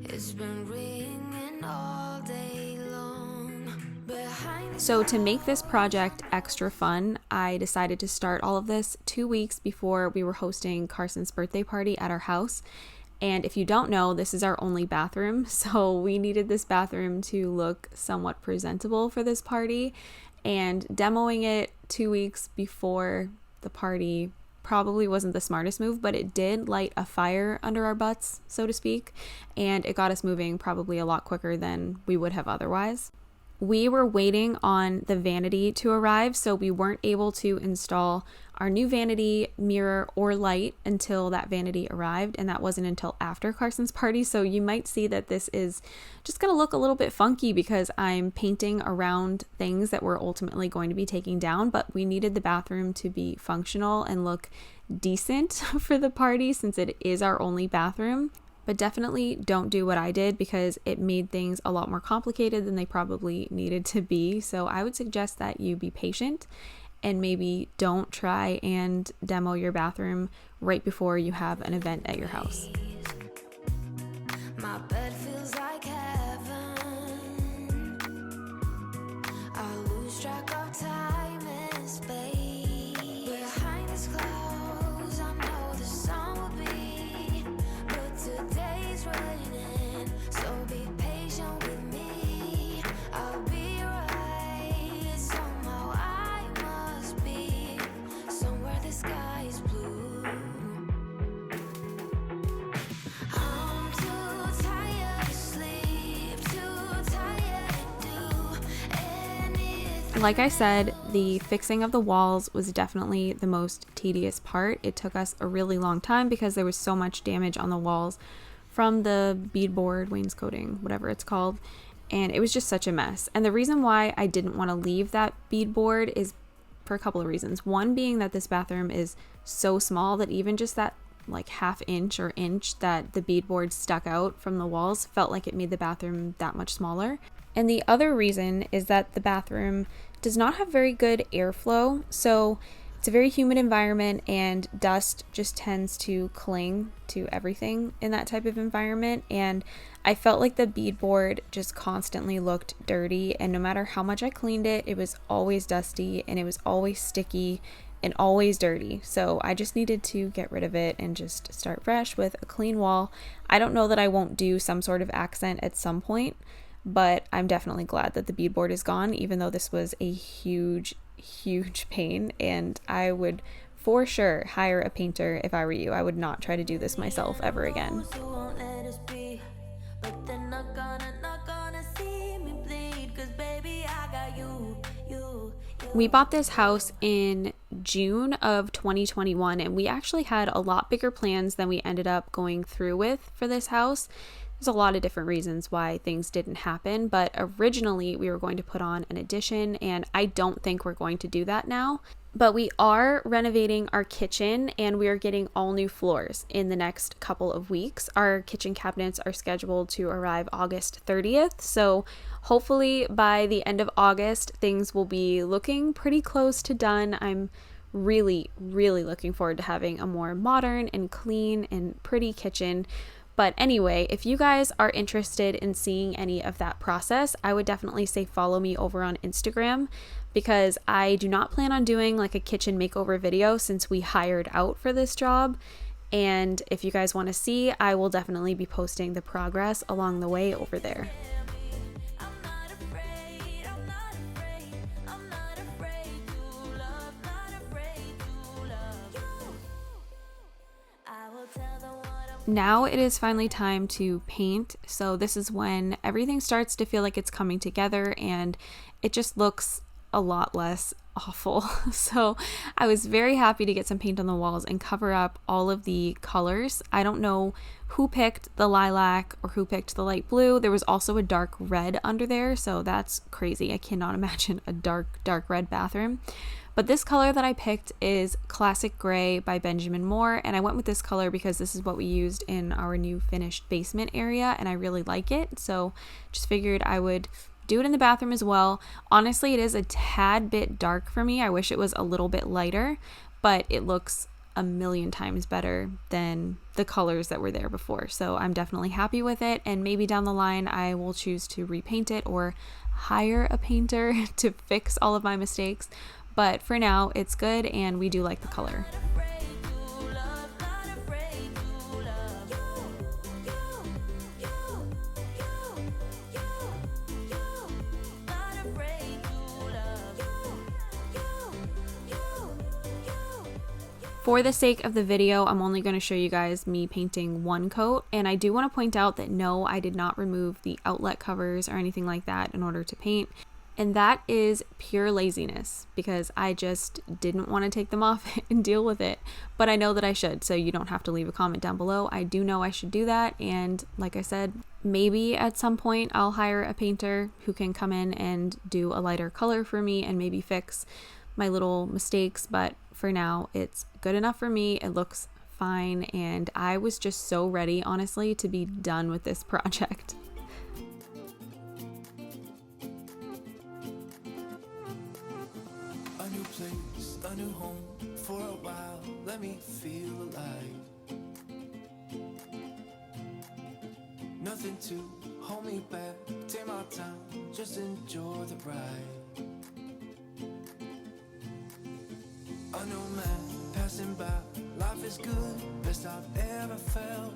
It's been ringing all day long. Behind So to make this project extra fun, I decided to start all of this 2 weeks before we were hosting Carson's birthday party at our house. And if you don't know, this is our only bathroom, so we needed this bathroom to look somewhat presentable for this party. And demoing it 2 weeks before the party probably wasn't the smartest move, but it did light a fire under our butts, so to speak, and it got us moving probably a lot quicker than we would have otherwise. We were waiting on the vanity to arrive, so we weren't able to install our new vanity, mirror, or light until that vanity arrived, and that wasn't until after Carson's party. So you might see that this is just going to look a little bit funky because I'm painting around things that we're ultimately going to be taking down, but we needed the bathroom to be functional and look decent for the party since it is our only bathroom. But definitely don't do what I did because it made things a lot more complicated than they probably needed to be. So I would suggest that you be patient and maybe don't try and demo your bathroom right before you have an event at your house. My bed feels like heaven. I lose track of time and space. Behind these clouds, I know the sun will be, but today's raining, so be patient with me. I'll be right, somehow I must be somewhere the sky is blue. I'm too tired to sleep, too tired to do anything. Like I said, the fixing of the walls was definitely the most tedious part. It took us a really long time because there was so much damage on the walls from the beadboard, wainscoting, whatever it's called, and it was just such a mess. And the reason why I didn't want to leave that beadboard is for a couple of reasons. One being that this bathroom is so small that even just that like half inch or inch that the beadboard stuck out from the walls felt like it made the bathroom that much smaller. And the other reason is that the bathroom does not have very good airflow, so it's a very humid environment and dust just tends to cling to everything in that type of environment. And I felt like the beadboard just constantly looked dirty, and no matter how much I cleaned it, it was always dusty and it was always sticky and always dirty. So I just needed to get rid of it and just start fresh with a clean wall. I don't know that I won't do some sort of accent at some point, but I'm definitely glad that the beadboard is gone, even though this was a huge pain, and I would for sure hire a painter if I were you. I would not try to do this myself ever again. We bought this house in June of 2021, and we actually had a lot bigger plans than we ended up going through with for this house. There's a lot of different reasons why things didn't happen, but originally we were going to put on an addition, and I don't think we're going to do that now. But we are renovating our kitchen, and we are getting all new floors in the next couple of weeks. Our kitchen cabinets are scheduled to arrive August 30th, so hopefully by the end of August, things will be looking pretty close to done. I'm really looking forward to having a more modern and clean and pretty kitchen. But anyway, if you guys are interested in seeing any of that process, I would definitely say follow me over on Instagram, because I do not plan on doing like a kitchen makeover video since we hired out for this job. And if you guys want to see, I will definitely be posting the progress along the way over there. Now it is finally time to paint. So this is when everything starts to feel like it's coming together and it just looks a lot less awful. So I was very happy to get some paint on the walls and cover up all of the colors. I don't know who picked the lilac or who picked the light blue. There was also a dark red under there, so that's crazy. I cannot imagine a dark red bathroom. But this color that I picked is Classic Gray by Benjamin Moore, and I went with this color because this is what we used in our new finished basement area, and I really like it. So just figured I would do it in the bathroom as well. Honestly, it is a tad bit dark for me. I wish it was a little bit lighter, but it looks a million times better than the colors that were there before. So I'm definitely happy with it, and maybe down the line I will choose to repaint it or hire a painter to fix all of my mistakes, but for now it's good and we do like the color. For the sake of the video, I'm only going to show you guys me painting one coat, and I do want to point out that no, I did not remove the outlet covers or anything like that in order to paint, and that is pure laziness because I just didn't want to take them off and deal with it, but I know that I should, so you don't have to leave a comment down below. I do know I should do that, and like I said, maybe at some point I'll hire a painter who can come in and do a lighter color for me and maybe fix my little mistakes, but for now it's good enough for me. It looks fine, and I was just so ready, honestly, to be done with this project. A new place, a new home, for a while, let me feel alive. Nothing to hold me back, take my time, just enjoy the ride. A new man passing by, life is good, best I've ever felt.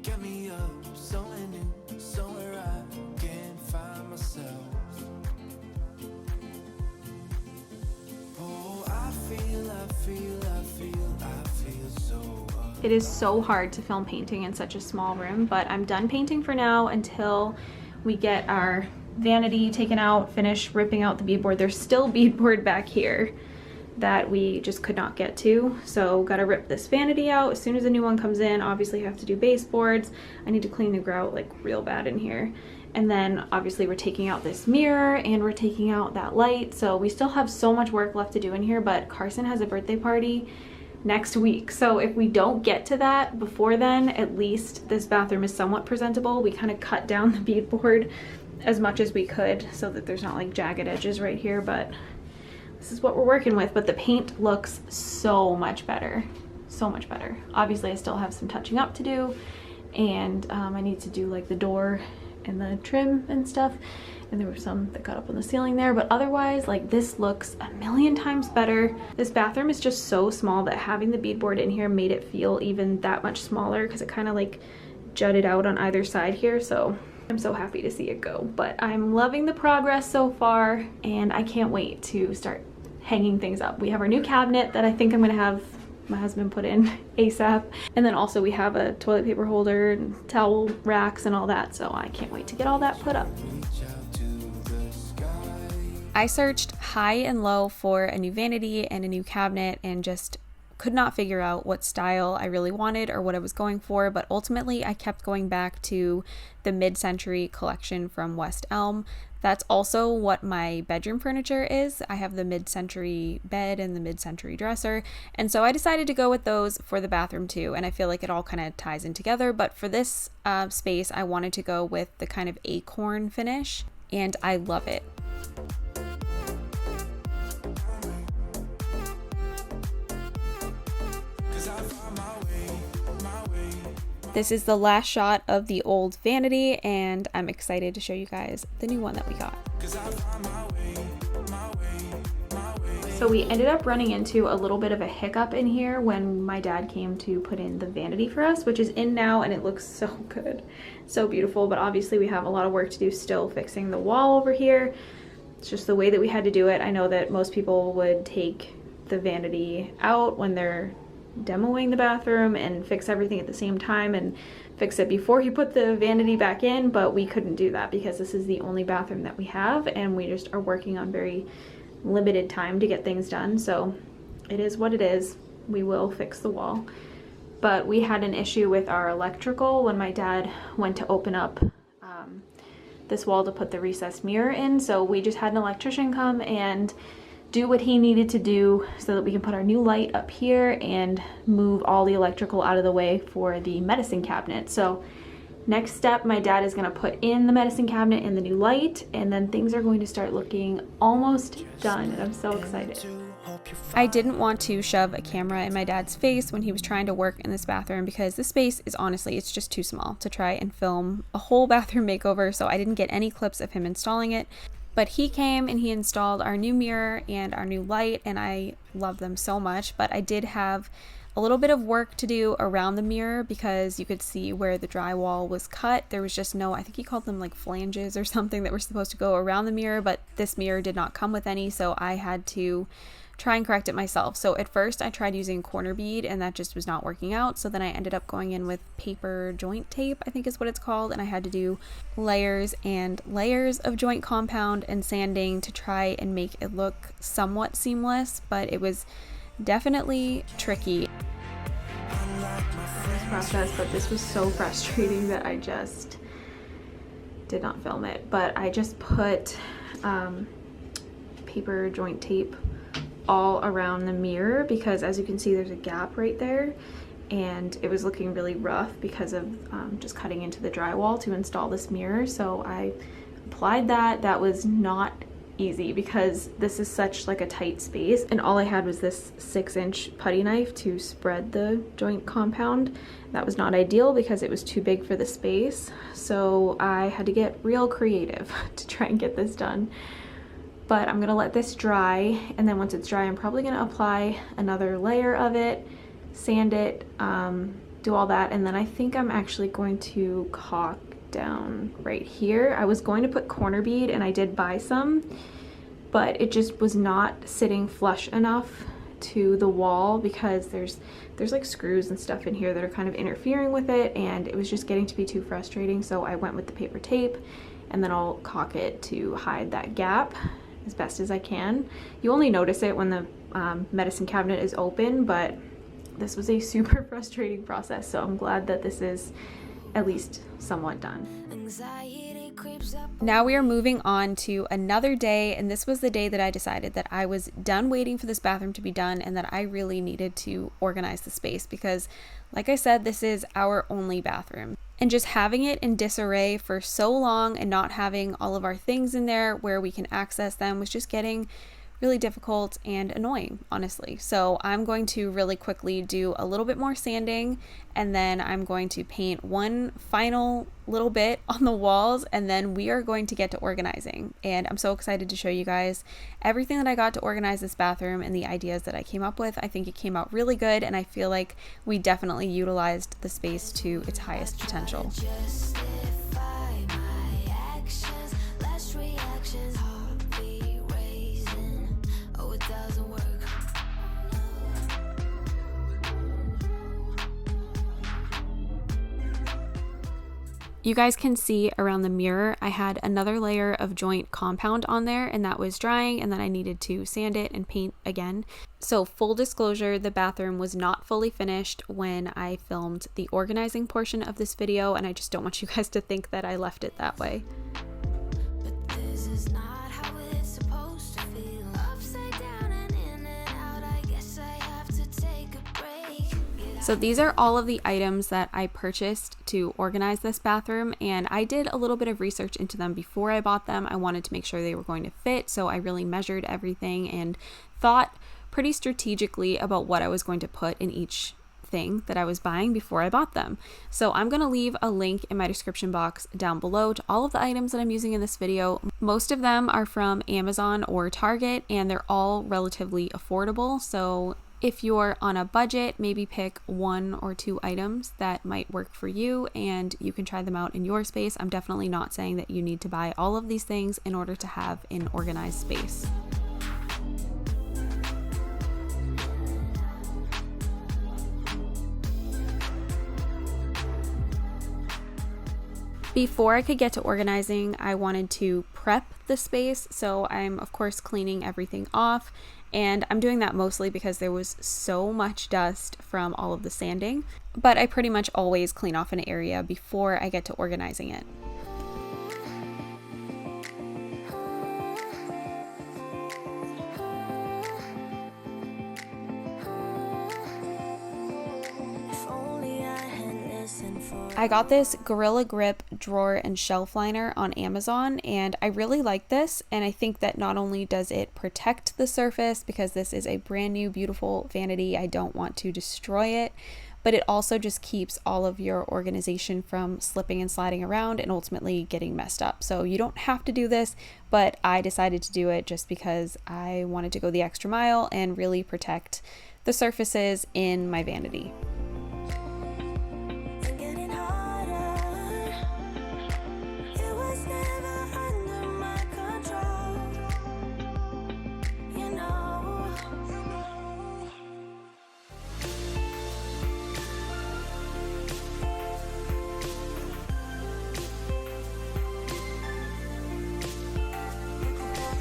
Get me up, somewhere new, somewhere I can find myself. Oh, I feel so It is so hard to film painting in such a small room, but I'm done painting for now until we get our vanity taken out, finish ripping out the beadboard. There's still beadboard back here that we just could not get to, so gotta rip this vanity out as soon as a new one comes in. Obviously have to do baseboards. I need to clean the grout like real bad in here, and then obviously we're taking out this mirror and we're taking out that light, so we still have so much work left to do in here. But Carson has a birthday party next week, so if we don't get to that before then, at least this bathroom is somewhat presentable. We kind of cut down the beadboard as much as we could so that there's not like jagged edges right here, but this is what we're working with. But the paint looks so much better, so much better. Obviously I still have some touching up to do, and I need to do like the door and the trim and stuff, and there were some that got up on the ceiling there, but otherwise like this looks a million times better. This bathroom is just so small that having the beadboard in here made it feel even that much smaller because it kind of like jutted out on either side here, so I'm so happy to see it go. But I'm loving the progress so far, and I can't wait to start hanging things up. We have our new cabinet that I think I'm gonna have my husband put in ASAP, and then also we have a toilet paper holder and towel racks and all that, so I can't wait to get all that put up. I searched high and low for a new vanity and a new cabinet and just could not figure out what style I really wanted or what I was going for, but ultimately I kept going back to the mid-century collection from West Elm. That's also what my bedroom furniture is. I have the mid-century bed and the mid-century dresser, and so I decided to go with those for the bathroom too, and I feel like it all kind of ties in together. But for this space, I wanted to go with the kind of acorn finish, and I love it. This is the last shot of the old vanity, and I'm excited to show you guys the new one that we got. So we ended up running into a little bit of a hiccup in here when my dad came to put in the vanity for us, which is in now, and it looks so good, so beautiful. But obviously we have a lot of work to do still fixing the wall over here. It's just the way that we had to do it. I know that most people would take the vanity out when they're demoing the bathroom and fix everything at the same time and fix it before he put the vanity back in, but we couldn't do that because this is the only bathroom that we have, and we just are working on very limited time to get things done. So it is what it is. We will fix the wall. But we had an issue with our electrical when my dad went to open up this wall to put the recessed mirror in, so we just had an electrician come and do what he needed to do so that we can put our new light up here and move all the electrical out of the way for the medicine cabinet. So next step, my dad is going to put in the medicine cabinet and the new light, and then things are going to start looking almost done, and I'm so excited. I didn't want to shove a camera in my dad's face when he was trying to work in this bathroom because this space is honestly, it's just too small to try and film a whole bathroom makeover, so I didn't get any clips of him installing it. But he came and he installed our new mirror and our new light, and I love them so much. But I did have a little bit of work to do around the mirror because you could see where the drywall was cut. There was just no, I think he called them like flanges or something that were supposed to go around the mirror, but this mirror did not come with any, so I had to try and correct it myself. So at first I tried using corner bead and that just was not working out. So then I ended up going in with paper joint tape, I think is what it's called. And I had to do layers and layers of joint compound and sanding to try and make it look somewhat seamless, but it was definitely tricky. This process, but this was so frustrating that I just did not film it. But I just put paper joint tape all around the mirror because, as you can see, there's a gap right there, and it was looking really rough because of just cutting into the drywall to install this mirror. So I applied that. That was not easy because this is such like a tight space, and all I had was this 6-inch putty knife to spread the joint compound. That was not ideal because it was too big for the space, so I had to get real creative to try and get this done. But I'm gonna let this dry, and then once it's dry, I'm probably gonna apply another layer of it, sand it, do all that, and then I think I'm actually going to caulk down right here. I was going to put corner bead, and I did buy some, but it just was not sitting flush enough to the wall because there's like screws and stuff in here that are kind of interfering with it, and it was just getting to be too frustrating. So I went with the paper tape, and then I'll caulk it to hide that gap as best as I can. You only notice it when the medicine cabinet is open, but this was a super frustrating process, so I'm glad that this is at least somewhat done. Now we are moving on to another day, and this was the day that I decided that I was done waiting for this bathroom to be done and that I really needed to organize the space because, like I said, this is our only bathroom. And just having it in disarray for so long and not having all of our things in there where we can access them was just getting really difficult and annoying, honestly. So I'm going to really quickly do a little bit more sanding, and then I'm going to paint one final little bit on the walls, and then we are going to get to organizing. And I'm so excited to show you guys everything that I got to organize this bathroom and the ideas that I came up with. I think it came out really good, and I feel like we definitely utilized the space to its highest potential. You guys can see around the mirror, I had another layer of joint compound on there, and that was drying, and then I needed to sand it and paint again. So full disclosure, the bathroom was not fully finished when I filmed the organizing portion of this video, and I just don't want you guys to think that I left it that way. So these are all of the items that I purchased to organize this bathroom, and I did a little bit of research into them before I bought them. I wanted to make sure they were going to fit, so I really measured everything and thought pretty strategically about what I was going to put in each thing that I was buying before I bought them. So I'm going to leave a link in my description box down below to all of the items that I'm using in this video. Most of them are from Amazon or Target, and they're all relatively affordable. So if you're on a budget, maybe pick 1 or 2 items that might work for you and you can try them out in your space. I'm definitely not saying that you need to buy all of these things in order to have an organized space. Before I could get to organizing, I wanted to prep the space, so I'm of course cleaning everything off, and I'm doing that mostly because there was so much dust from all of the sanding, but I pretty much always clean off an area before I get to organizing it. If only I had listened for I got this Gorilla Grip drawer and shelf liner on Amazon, and I really like this, and I think that not only does it protect the surface because this is a brand new beautiful vanity, I don't want to destroy it, but it also just keeps all of your organization from slipping and sliding around and ultimately getting messed up. So you don't have to do this, but I decided to do it just because I wanted to go the extra mile and really protect the surfaces in my vanity.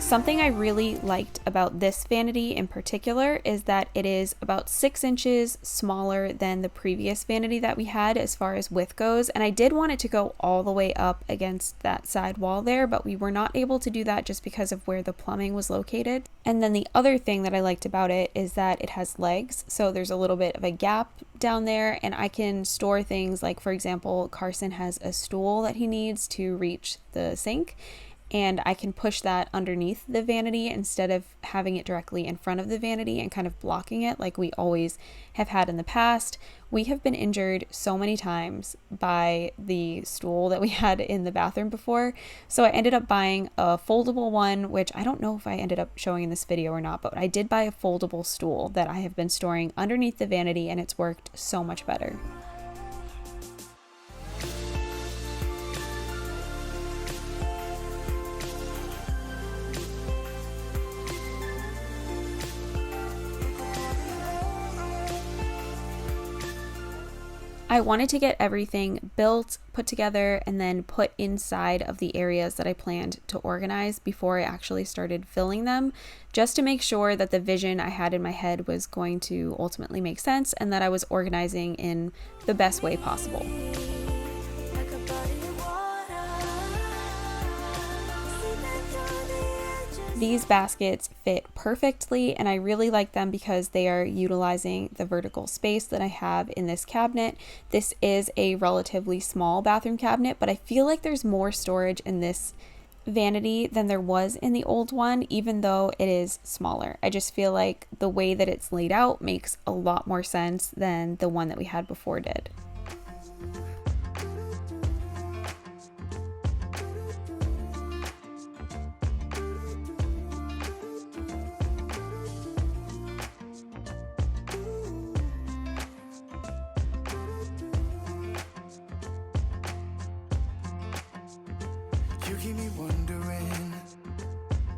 Something I really liked about this vanity in particular is that it is about 6 inches smaller than the previous vanity that we had as far as width goes, and I did want it to go all the way up against that side wall there, but we were not able to do that just because of where the plumbing was located. And then the other thing that I liked about it is that it has legs, so there's a little bit of a gap down there, and I can store things like, for example, Carson has a stool that he needs to reach the sink, and I can push that underneath the vanity instead of having it directly in front of the vanity and kind of blocking it like we always have had in the past. We have been injured so many times by the stool that we had in the bathroom before, so I ended up buying a foldable one, which I don't know if I ended up showing in this video or not, but I did buy a foldable stool that I have been storing underneath the vanity, and it's worked so much better. I wanted to get everything built, put together, and then put inside of the areas that I planned to organize before I actually started filling them, just to make sure that the vision I had in my head was going to ultimately make sense and that I was organizing in the best way possible. These baskets fit perfectly, and I really like them because they are utilizing the vertical space that I have in this cabinet. This is a relatively small bathroom cabinet, but I feel like there's more storage in this vanity than there was in the old one, even though it is smaller. I just feel like the way that it's laid out makes a lot more sense than the one that we had before did. You keep me wondering,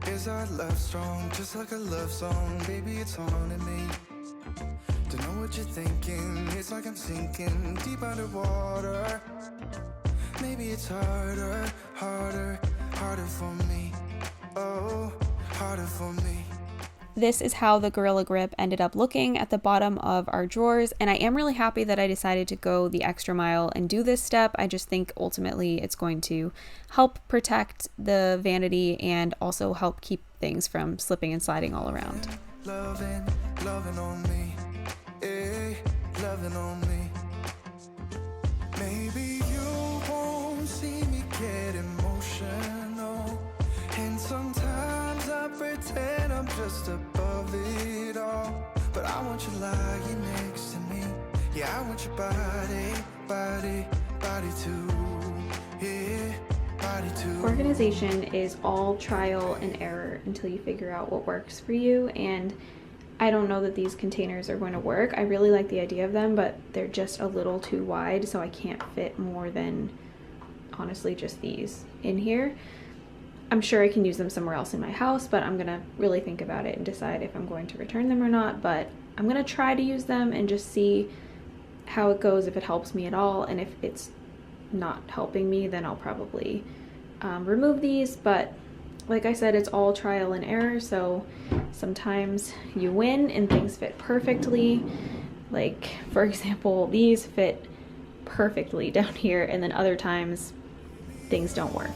is our love strong? Just like a love song, baby, it's haunting me. Don't know what you're thinking, it's like I'm sinking deep underwater. Maybe it's harder for me. Oh, harder for me. This is how the Gorilla Grip ended up looking at the bottom of our drawers, and I am really happy that I decided to go the extra mile and do this step. I just think ultimately it's going to help protect the vanity and also help keep things from slipping and sliding all around. Loving on me, loving on me. Maybe you won't see me get emotional, and sometimes I pretend I'm just above it all, but I want you lying next to me. Yeah, I want your body too. Yeah, body too. Organization is all trial and error until you figure out what works for you, and I don't know that these containers are going to work. I really like the idea of them, but they're just a little too wide, so I can't fit more than honestly just these in here. I'm sure I can use them somewhere else in my house, but I'm gonna really think about it and decide if I'm going to return them or not. But I'm gonna try to use them and just see how it goes, if it helps me at all, and if it's not helping me, then I'll probably remove these. But like I said, it's all trial and error, so sometimes you win and things fit perfectly. Like, for example, these fit perfectly down here, and then other times things don't work.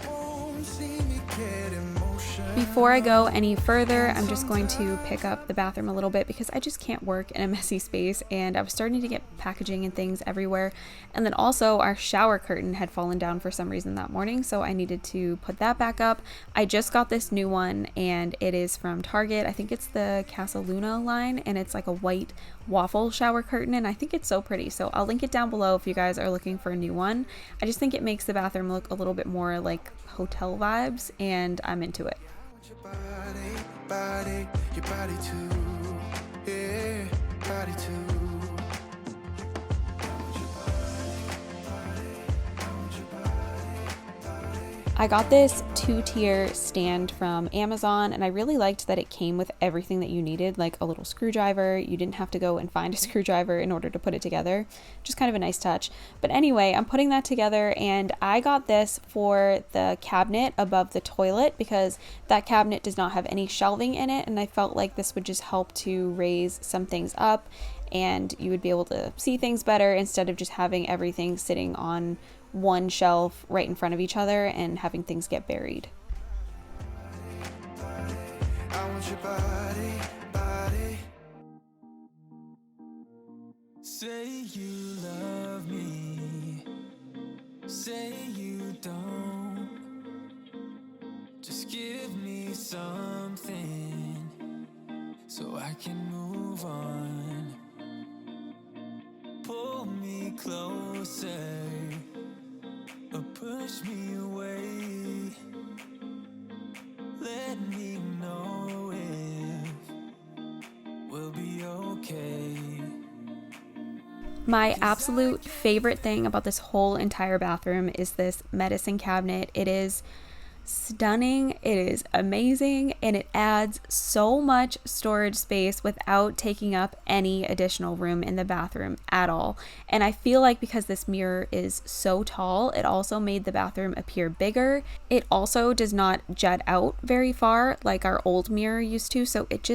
See me get emotional. Before I go any further, I'm just going to pick up the bathroom a little bit because I just can't work in a messy space, and I was starting to get packaging and things everywhere. And then also our shower curtain had fallen down for some reason that morning, so I needed to put that back up. I just got this new one and it is from Target. I think it's the Casa Luna line, and it's like a white waffle shower curtain, and I think it's so pretty. So I'll link it down below if you guys are looking for a new one. I just think it makes the bathroom look a little bit more like hotel vibes, and I'm into it. Your body too, yeah, body too. I got this 2-tier stand from Amazon, and I really liked that it came with everything that you needed, like a little screwdriver. You didn't have to go and find a screwdriver in order to put it together. Just kind of a nice touch. But anyway, I'm putting that together, and I got this for the cabinet above the toilet because that cabinet does not have any shelving in it, and I felt like this would just help to raise some things up and you would be able to see things better instead of just having everything sitting on one shelf right in front of each other and having things get buried. I want your body, body. Say you love me, say you don't. Just give me something so I can move on. Pull me closer or push me away. Let me know if we'll be okay. My absolute favorite thing about this whole entire bathroom is this medicine cabinet. It is stunning, it is amazing, and it adds so much storage space without taking up any additional room in the bathroom at all. And I feel like because this mirror is so tall, it also made the bathroom appear bigger. It also does not jut out very far like our old mirror used to, so it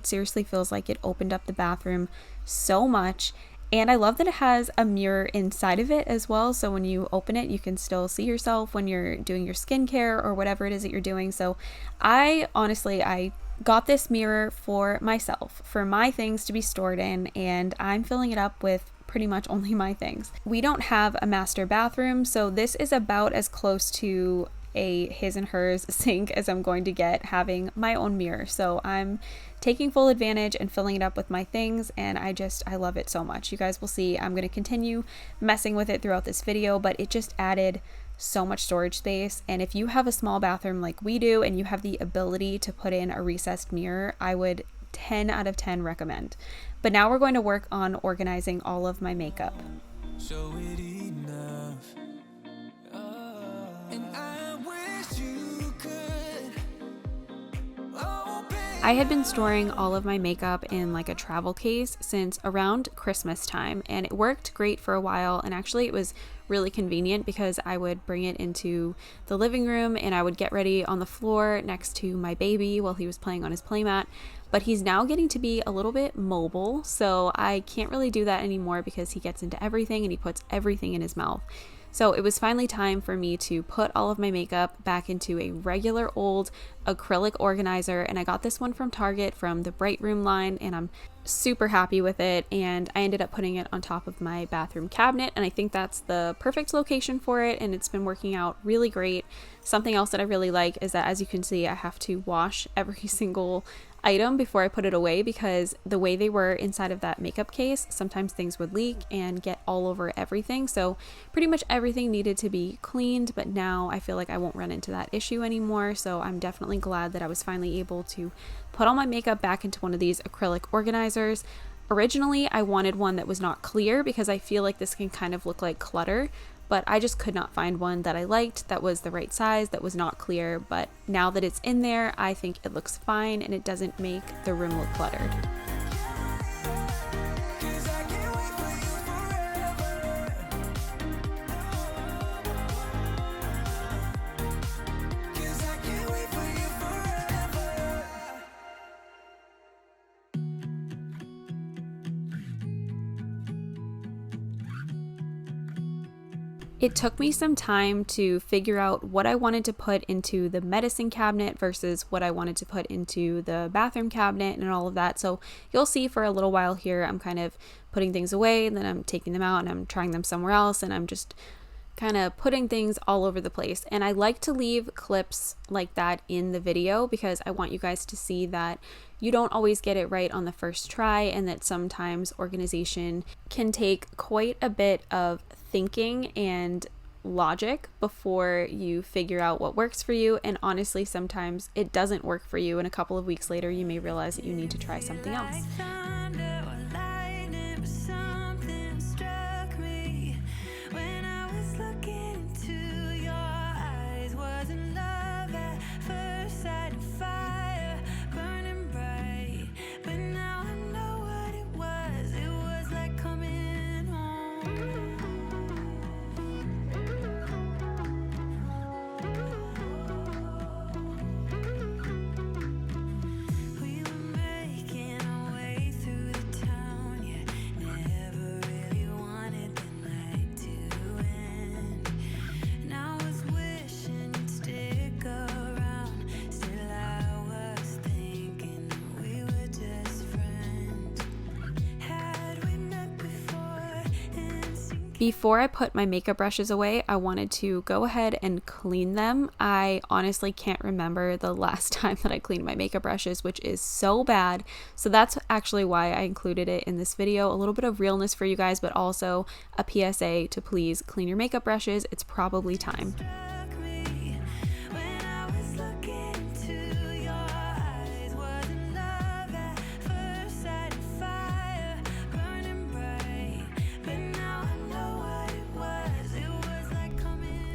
seriously feels like it opened up the bathroom so much. And I love that it has a mirror inside of it as well, so when you open it, you can still see yourself when you're doing your skincare or whatever it is that you're doing. So I got this mirror for myself, for my things to be stored in, and I'm filling it up with pretty much only my things. We don't have a master bathroom, so this is about as close to a his and hers sink as I'm going to get having my own mirror. So I'm taking full advantage and filling it up with my things, and I love it so much. You guys will see I'm going to continue messing with it throughout this video, but it just added so much storage space. And if you have a small bathroom like we do and you have the ability to put in a recessed mirror, I would 10 out of 10 recommend. But now we're going to work on organizing all of my makeup. Show it enough. And I wish you could open. I had been storing all of my makeup in like a travel case since around Christmas time, and it worked great for a while. And actually it was really convenient because I would bring it into the living room and I would get ready on the floor next to my baby while he was playing on his playmat. But he's now getting to be a little bit mobile, so I can't really do that anymore because he gets into everything and he puts everything in his mouth. So it was finally time for me to put all of my makeup back into a regular old acrylic organizer, and I got this one from Target from the Bright Room line, and I'm super happy with it. And I ended up putting it on top of my bathroom cabinet, and I think that's the perfect location for it, and it's been working out really great. Something else that I really like is that, as you can see, I have to wash every single item before I put it away because the way they were inside of that makeup case, sometimes things would leak and get all over everything. So pretty much everything needed to be cleaned, but now I feel like I won't run into that issue anymore. So I'm definitely glad that I was finally able to put all my makeup back into one of these acrylic organizers. Originally, I wanted one that was not clear because I feel like this can kind of look like clutter, but I just could not find one that I liked that was the right size, that was not clear. But now that it's in there, I think it looks fine and it doesn't make the room look cluttered. It took me some time to figure out what I wanted to put into the medicine cabinet versus what I wanted to put into the bathroom cabinet and all of that. So you'll see for a little while here, I'm kind of putting things away and then I'm taking them out and I'm trying them somewhere else and I'm just kind of putting things all over the place. And I like to leave clips like that in the video because I want you guys to see that you don't always get it right on the first try and that sometimes organization can take quite a bit of thinking and logic before you figure out what works for you. And honestly, sometimes it doesn't work for you and a couple of weeks later you may realize that you need to try something else. Before I put my makeup brushes away, I wanted to go ahead and clean them. I honestly can't remember the last time that I cleaned my makeup brushes, which is so bad. So that's actually why I included it in this video. A little bit of realness for you guys, but also a PSA to please clean your makeup brushes. It's probably time.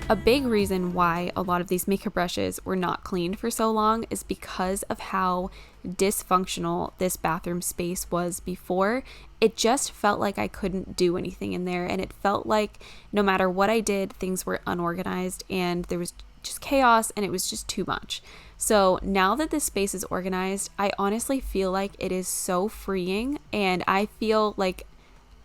A big reason why a lot of these makeup brushes were not cleaned for so long is because of how dysfunctional this bathroom space was before. It just felt like I couldn't do anything in there, and it felt like no matter what I did, things were unorganized and there was just chaos and it was just too much. So now that this space is organized, I honestly feel like it is so freeing and I feel like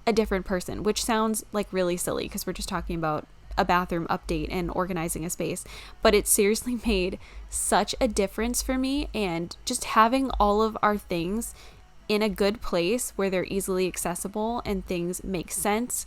a different person, which sounds like really silly because we're just talking about a bathroom update and organizing a space, but it seriously made such a difference for me. And just having all of our things in a good place where they're easily accessible and things make sense,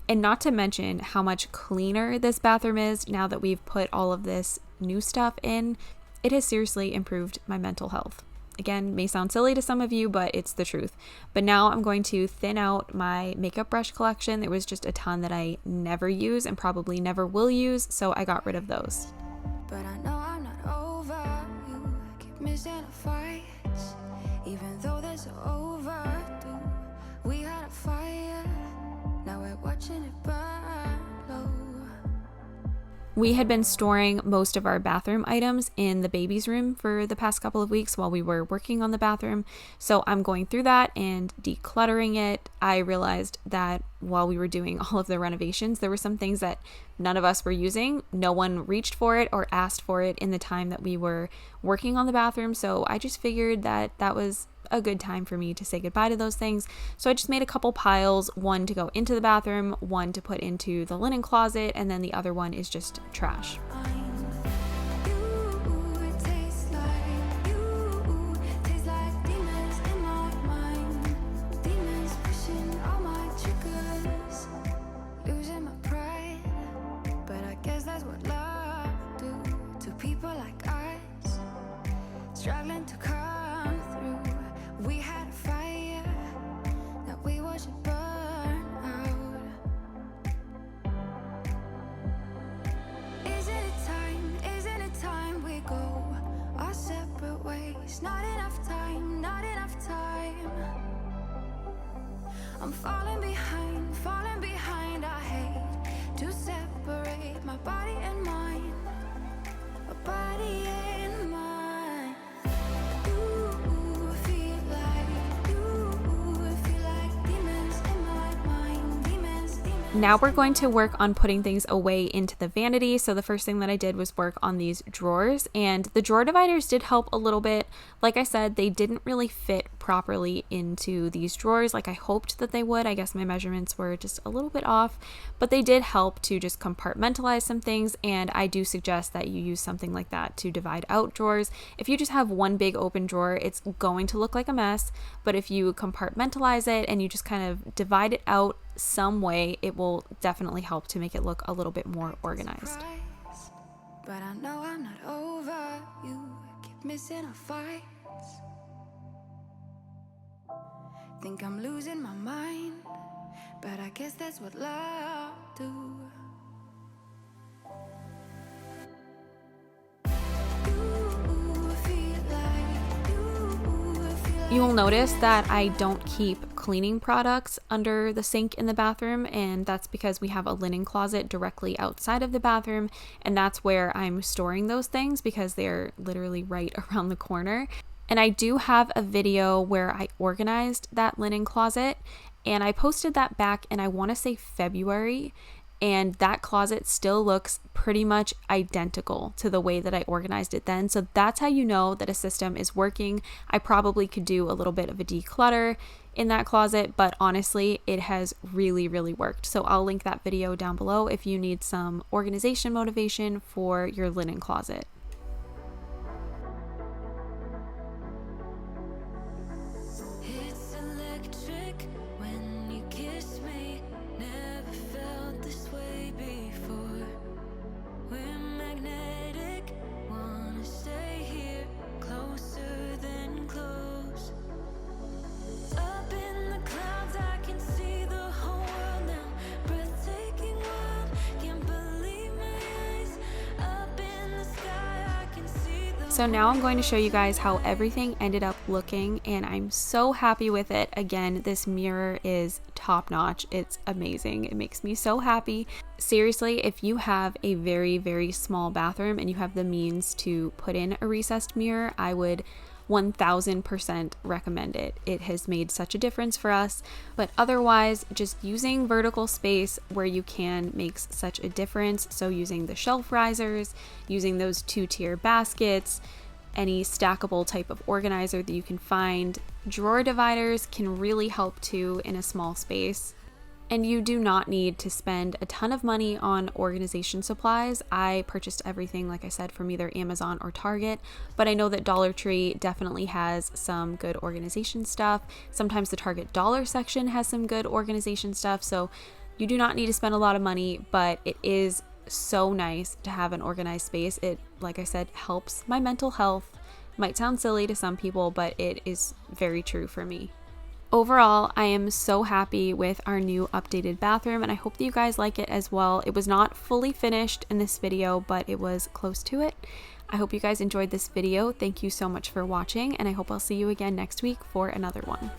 and not to mention how much cleaner this bathroom is now that we've put all of this new stuff in, it has seriously improved my mental health. Again, may sound silly to some of you, but it's the truth. But now I'm going to thin out my makeup brush collection. There was just a ton that I never use and probably never will use, so I got rid of those. But I know I'm not over you. Keep missing a fight, even though there's overdue. We had a fire, now we're watching it burn low. We had been storing most of our bathroom items in the baby's room for the past couple of weeks while we were working on the bathroom. So I'm going through that and decluttering it. I realized that while we were doing all of the renovations, there were some things that none of us were using. No one reached for it or asked for it in the time that we were working on the bathroom. So I just figured that that was a good time for me to say goodbye to those things. So I just made a couple piles, one to go into the bathroom, one to put into the linen closet, and then the other one is just trash. Struggling to come through, we had a fire that we watched it burn out. Isn't it time we go our separate ways? Not enough time, not enough time. I'm falling behind, I hate to separate my body and mind, my body and mind. now we're going to work on putting things away into the vanity. So the first thing that I did was work on these drawers, and the drawer dividers did help a little bit. Like I said, they didn't really fit properly into these drawers like I hoped that they would. I guess my measurements were just a little bit off, but they did help to just compartmentalize some things, and I do suggest that you use something like that to divide out drawers. If you just have one big open drawer, it's going to look like a mess, but if you compartmentalize it and you just kind of divide it out some way, it will definitely help to make it look a little bit more organized. But I know I'm not over you. Keep missing our fights. Think I'm losing my mind, but I guess that's what love do. You will notice that I don't keep cleaning products under the sink in the bathroom, and that's because we have a linen closet directly outside of the bathroom, and that's where I'm storing those things because they're literally right around the corner. And I do have a video where I organized that linen closet, and I posted that back in, I want to say, February. And that closet still looks pretty much identical to the way that I organized it then. So that's how you know that a system is working. I probably could do a little bit of a declutter in that closet, but honestly, it has really, really worked. So I'll link that video down below if you need some organization motivation for your linen closet. It's electric when you kiss me. Never felt this way before. We're magnetic, wanna stay here, closer than close. Up in the clouds, I can see the whole world now. Breathtaking world, can't believe my eyes. Up in the sky, I can see the. So now I'm going to show you guys how everything ended up looking, and I'm so happy with it. Again, this mirror is top notch. It's amazing. It makes me so happy. Seriously, if you have a very, very small bathroom and you have the means to put in a recessed mirror, I would 1000% recommend it. It has made such a difference for us, but otherwise just using vertical space where you can makes such a difference. So using the shelf risers, using those 2-tier baskets, any stackable type of organizer that you can find. Drawer dividers can really help too in a small space. And you do not need to spend a ton of money on organization supplies. I purchased everything, like I said, from either Amazon or Target, but I know that Dollar Tree definitely has some good organization stuff. Sometimes the Target dollar section has some good organization stuff, so you do not need to spend a lot of money, but it is so nice to have an organized space. It, like I said, helps my mental health. Might sound silly to some people, but it is very true for me. Overall, I am so happy with our new updated bathroom, and I hope that you guys like it as well. It was not fully finished in this video, but it was close to it. I hope you guys enjoyed this video. Thank you so much for watching, and I hope I'll see you again next week for another one.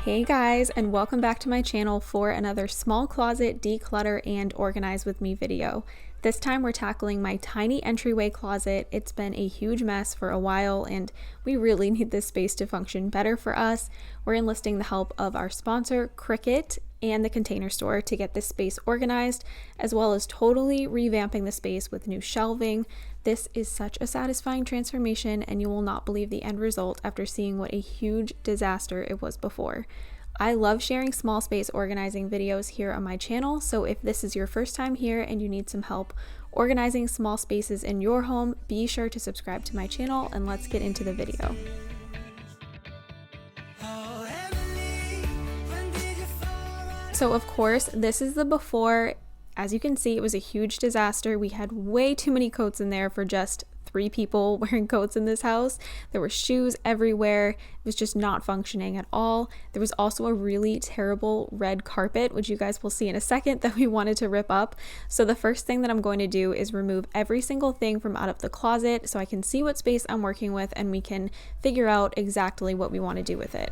Hey guys, and welcome back to my channel for another small closet declutter and organize with me video. This time we're tackling my tiny entryway closet. It's been a huge mess for a while, and we really need this space to function better for us. We're enlisting the help of our sponsor, Cricut, and the Container Store to get this space organized, as well as totally revamping the space with new shelving. This is such a satisfying transformation, and you will not believe the end result after seeing what a huge disaster it was before. I love sharing small space organizing videos here on my channel, so if this is your first time here and you need some help organizing small spaces in your home, be sure to subscribe to my channel, and let's get into the video. So of course, this is the before. As you can see, it was a huge disaster. We had way too many coats in there for just 3 people wearing coats in this house. There were shoes everywhere. It was just not functioning at all. There was also a really terrible red carpet, which you guys will see in a second, that we wanted to rip up. So the first thing that I'm going to do is remove every single thing from out of the closet so I can see what space I'm working with, and we can figure out exactly what we want to do with it.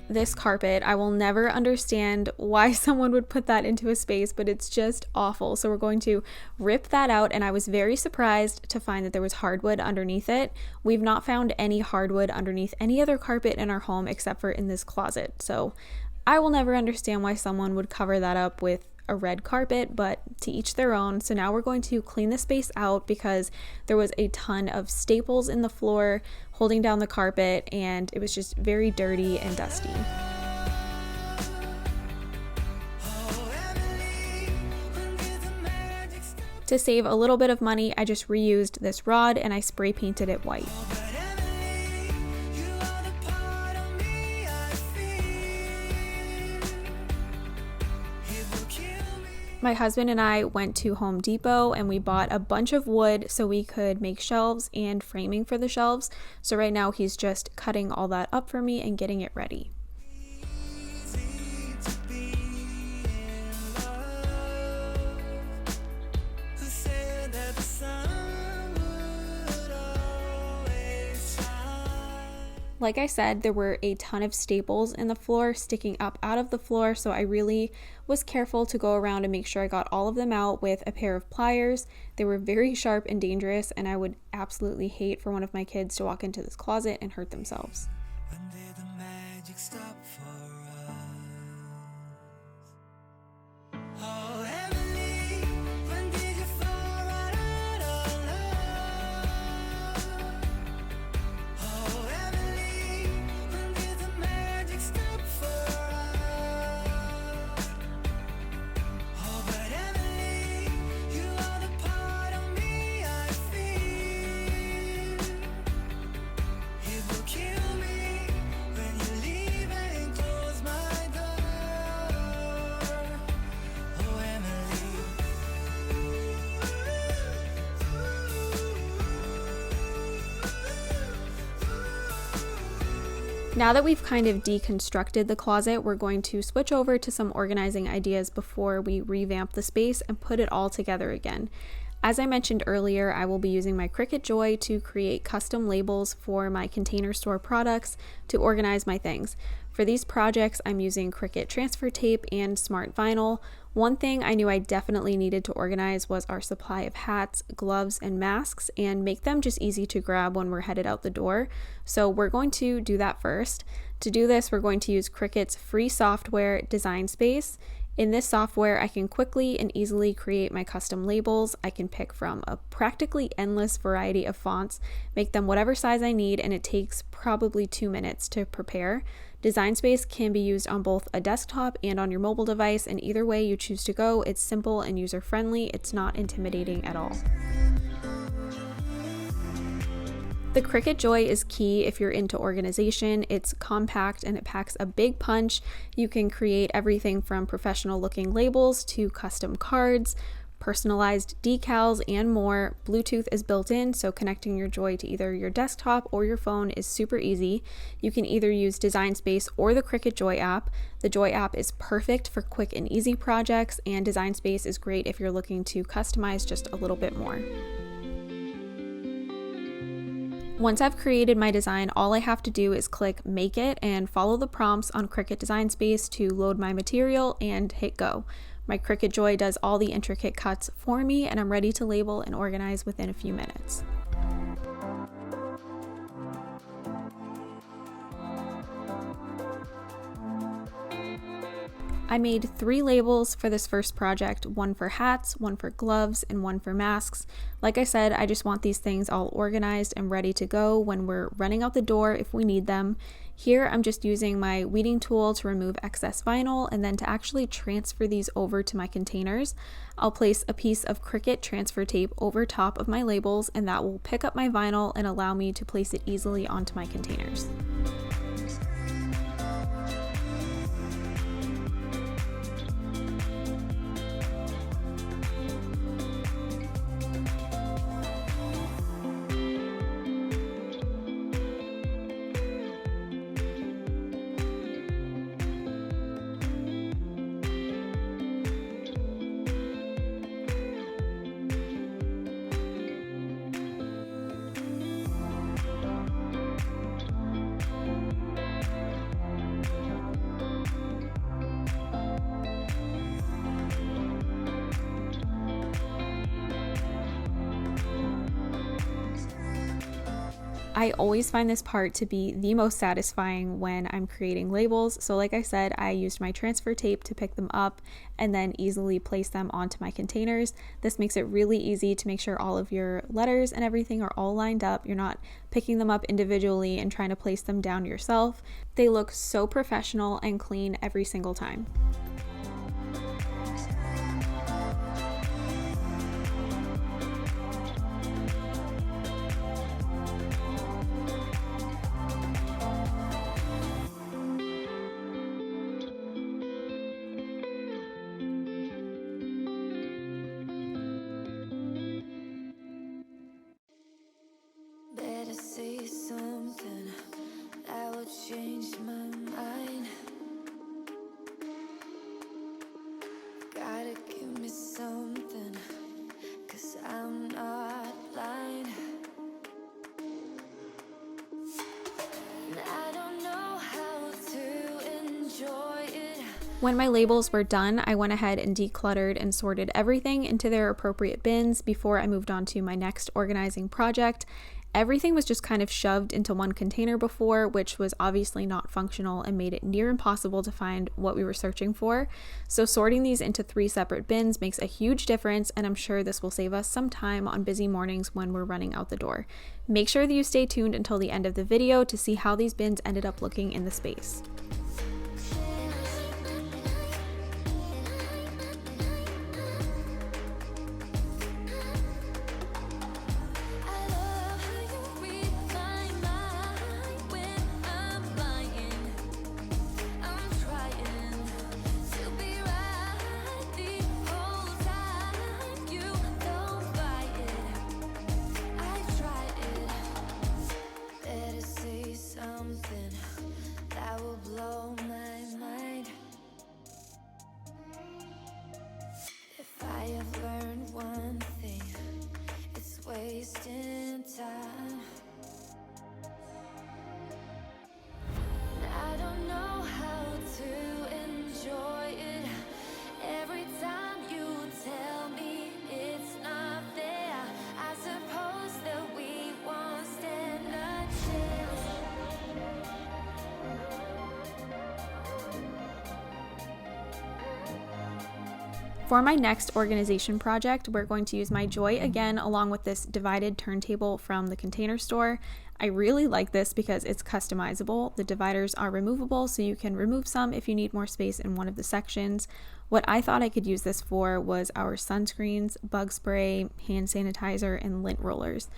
This carpet, I will never understand why someone would put that into a space, but it's just awful. So we're going to rip that out, and I was very surprised to find that there was hardwood underneath it. We've not found any hardwood underneath any other carpet in our home except for in this closet. So I will never understand why someone would cover that up with a red carpet, but to each their own. So now we're going to clean the space out because there was a ton of staples in the floor holding down the carpet, and it was just very dirty and dusty. To save a little bit of money, I just reused this rod and I spray painted it white. My husband and I went to Home Depot and we bought a bunch of wood so we could make shelves and framing for the shelves. So right now he's just cutting all that up for me and getting it ready. Like I said, there were a ton of staples in the floor sticking up out of the floor, so I really was careful to go around and make sure I got all of them out with a pair of pliers. They were very sharp and dangerous, and I would absolutely hate for one of my kids to walk into this closet and hurt themselves. When did the magic stop for us? Oh, Emily, when did you fall right out of love? Oh, Emily, when did the magic stop for us? Oh, but Emily, you are the part of me I feel. It will kill me when you leave and close my door. Oh, Emily. Now that we've kind of deconstructed the closet, we're going to switch over to some organizing ideas before we revamp the space and put it all together again. As I mentioned earlier, I will be using my Cricut Joy to create custom labels for my Container Store products to organize my things. For these projects, I'm using Cricut transfer tape and smart vinyl. One thing I knew I definitely needed to organize was our supply of hats, gloves, and masks, and make them just easy to grab when we're headed out the door. So we're going to do that first. To do this, we're going to use Cricut's free software, Design Space. In this software, I can quickly and easily create my custom labels. I can pick from a practically endless variety of fonts, make them whatever size I need, and it takes probably 2 minutes to prepare. Design Space can be used on both a desktop and on your mobile device, and either way you choose to go, it's simple and user-friendly. It's not intimidating at all. The Cricut Joy is key if you're into organization. It's compact and it packs a big punch. You can create everything from professional looking labels to custom cards, personalized decals, and more. Bluetooth is built in, so connecting your Joy to either your desktop or your phone is super easy. You can either use Design Space or the Cricut Joy app. The Joy app is perfect for quick and easy projects, and Design Space is great if you're looking to customize just a little bit more. Once I've created my design, all I have to do is click Make It and follow the prompts on Cricut Design Space to load my material and hit go. My Cricut Joy does all the intricate cuts for me, and I'm ready to label and organize within a few minutes. I made 3 labels for this first project, one for hats, one for gloves, and one for masks. Like I said, I just want these things all organized and ready to go when we're running out the door if we need them. Here, I'm just using my weeding tool to remove excess vinyl and then to actually transfer these over to my containers. I'll place a piece of Cricut transfer tape over top of my labels, and that will pick up my vinyl and allow me to place it easily onto my containers. I always find this part to be the most satisfying when I'm creating labels. So like I said, I used my transfer tape to pick them up and then easily place them onto my containers. This makes it really easy to make sure all of your letters and everything are all lined up. You're not picking them up individually and trying to place them down yourself. They look so professional and clean every single time. Better say something that will change my mind. Gotta give me something, 'cause I'm not blind. And I don't know how to enjoy it. When my labels were done, I went ahead and decluttered and sorted everything into their appropriate bins before I moved on to my next organizing project. Everything was just kind of shoved into one container before, which was obviously not functional and made it near impossible to find what we were searching for. So sorting these into 3 separate bins makes a huge difference, and I'm sure this will save us some time on busy mornings when we're running out the door. Make sure that you stay tuned until the end of the video to see how these bins ended up looking in the space. Wasting time. I don't know how to enjoy it. Every time you tell me it's not there, I suppose that we won't stand a chance. For my next organization project, we're going to use my Joy again along with this divided turntable from the Container Store. I really like this because it's customizable. The dividers are removable, so you can remove some if you need more space in one of the sections. What I thought I could use this for was our sunscreens, bug spray, hand sanitizer, and lint rollers.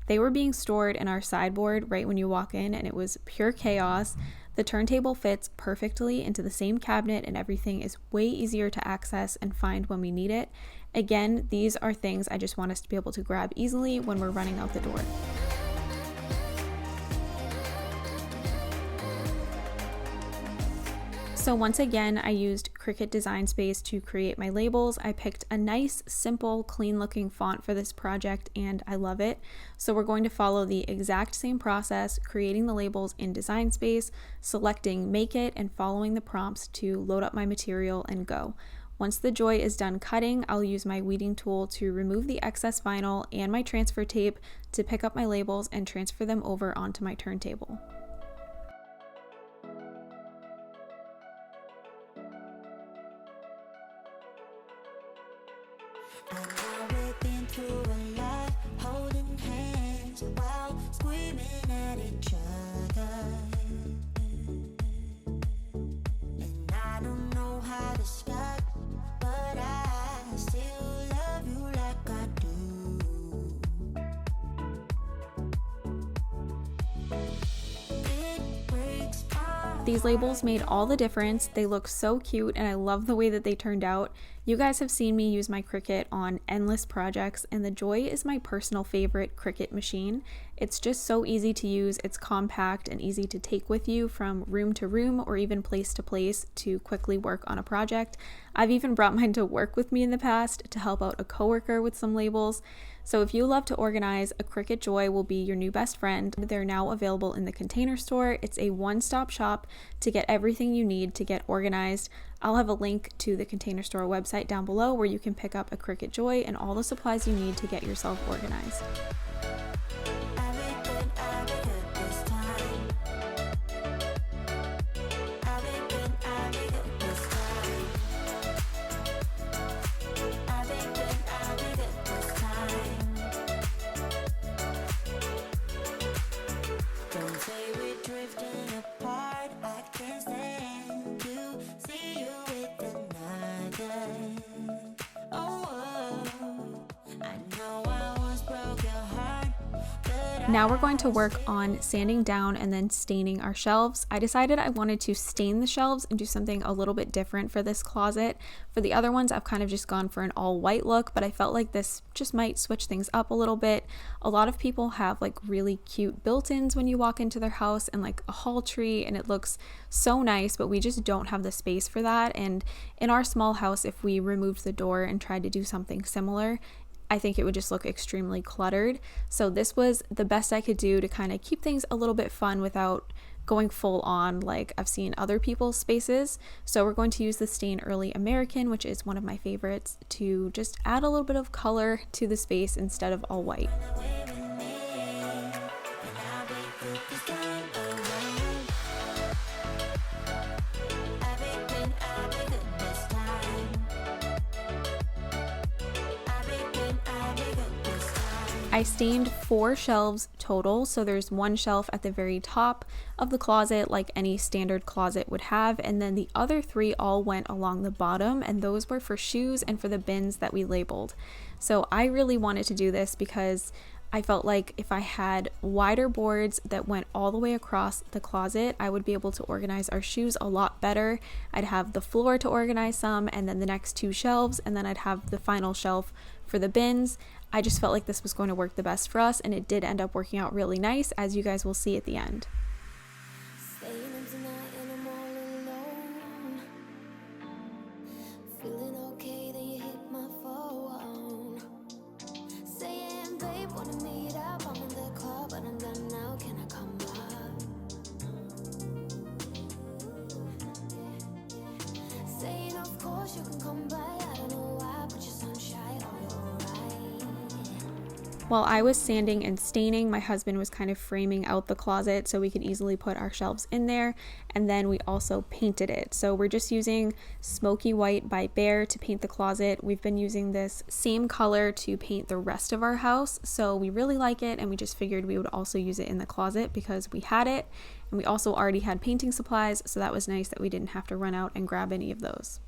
They were being stored in our sideboard right when you walk in, and it was pure chaos. The turntable fits perfectly into the same cabinet, and everything is way easier to access and find when we need it. Again, these are things I just want us to be able to grab easily when we're running out the door. So once again, I used Cricut Design Space to create my labels. I picked a nice, simple, clean looking font for this project and I love it. So we're going to follow the exact same process, creating the labels in Design Space, selecting Make It, and following the prompts to load up my material and go. Once the Joy is done cutting, I'll use my weeding tool to remove the excess vinyl and my transfer tape to pick up my labels and transfer them over onto my turntable. We've been through a lot, holding hands while screaming at each other. And I don't know how to start, but I still love you like I do. It breaks my heart. These labels made all the difference. They look so cute and I love the way that they turned out. You guys have seen me use my Cricut on endless projects, and the Joy is my personal favorite Cricut machine. It's just so easy to use, it's compact and easy to take with you from room to room or even place to place to quickly work on a project. I've even brought mine to work with me in the past to help out a coworker with some labels. So if you love to organize, a Cricut Joy will be your new best friend. They're now available in the Container Store. It's a one-stop shop to get everything you need to get organized. I'll have a link to the Container Store website down below where you can pick up a Cricut Joy and all the supplies you need to get yourself organized. Everything Now we're going to work on sanding down and then staining our shelves. I decided I wanted to stain the shelves and do something a little bit different for this closet. For the other ones, I've kind of just gone for an all white look, but I felt like this just might switch things up a little bit. A lot of people have like really cute built-ins when you walk into their house and like a hall tree, and it looks so nice, but we just don't have the space for that. And in our small house, if we removed the door and tried to do something similar, I think it would just look extremely cluttered. So this was the best I could do to kind of keep things a little bit fun without going full on like I've seen other people's spaces. So we're going to use the stain Early American, which is one of my favorites, to just add a little bit of color to the space instead of all white. I stained 4 shelves total, so there's one shelf at the very top of the closet like any standard closet would have, and then the other 3 all went along the bottom, and those were for shoes and for the bins that we labeled. So I really wanted to do this because I felt like if I had wider boards that went all the way across the closet, I would be able to organize our shoes a lot better. I'd have the floor to organize some, and then the next 2 shelves, and then I'd have the final shelf for the bins. I just felt like this was going to work the best for us, and it did end up working out really nice, as you guys will see at the end. While I was sanding and staining, my husband was kind of framing out the closet so we could easily put our shelves in there, and then we also painted it. So we're just using Smoky White by Behr to paint the closet. We've been using this same color to paint the rest of our house, so we really like it, and we just figured we would also use it in the closet because we had it, and we also already had painting supplies, so that was nice that we didn't have to run out and grab any of those.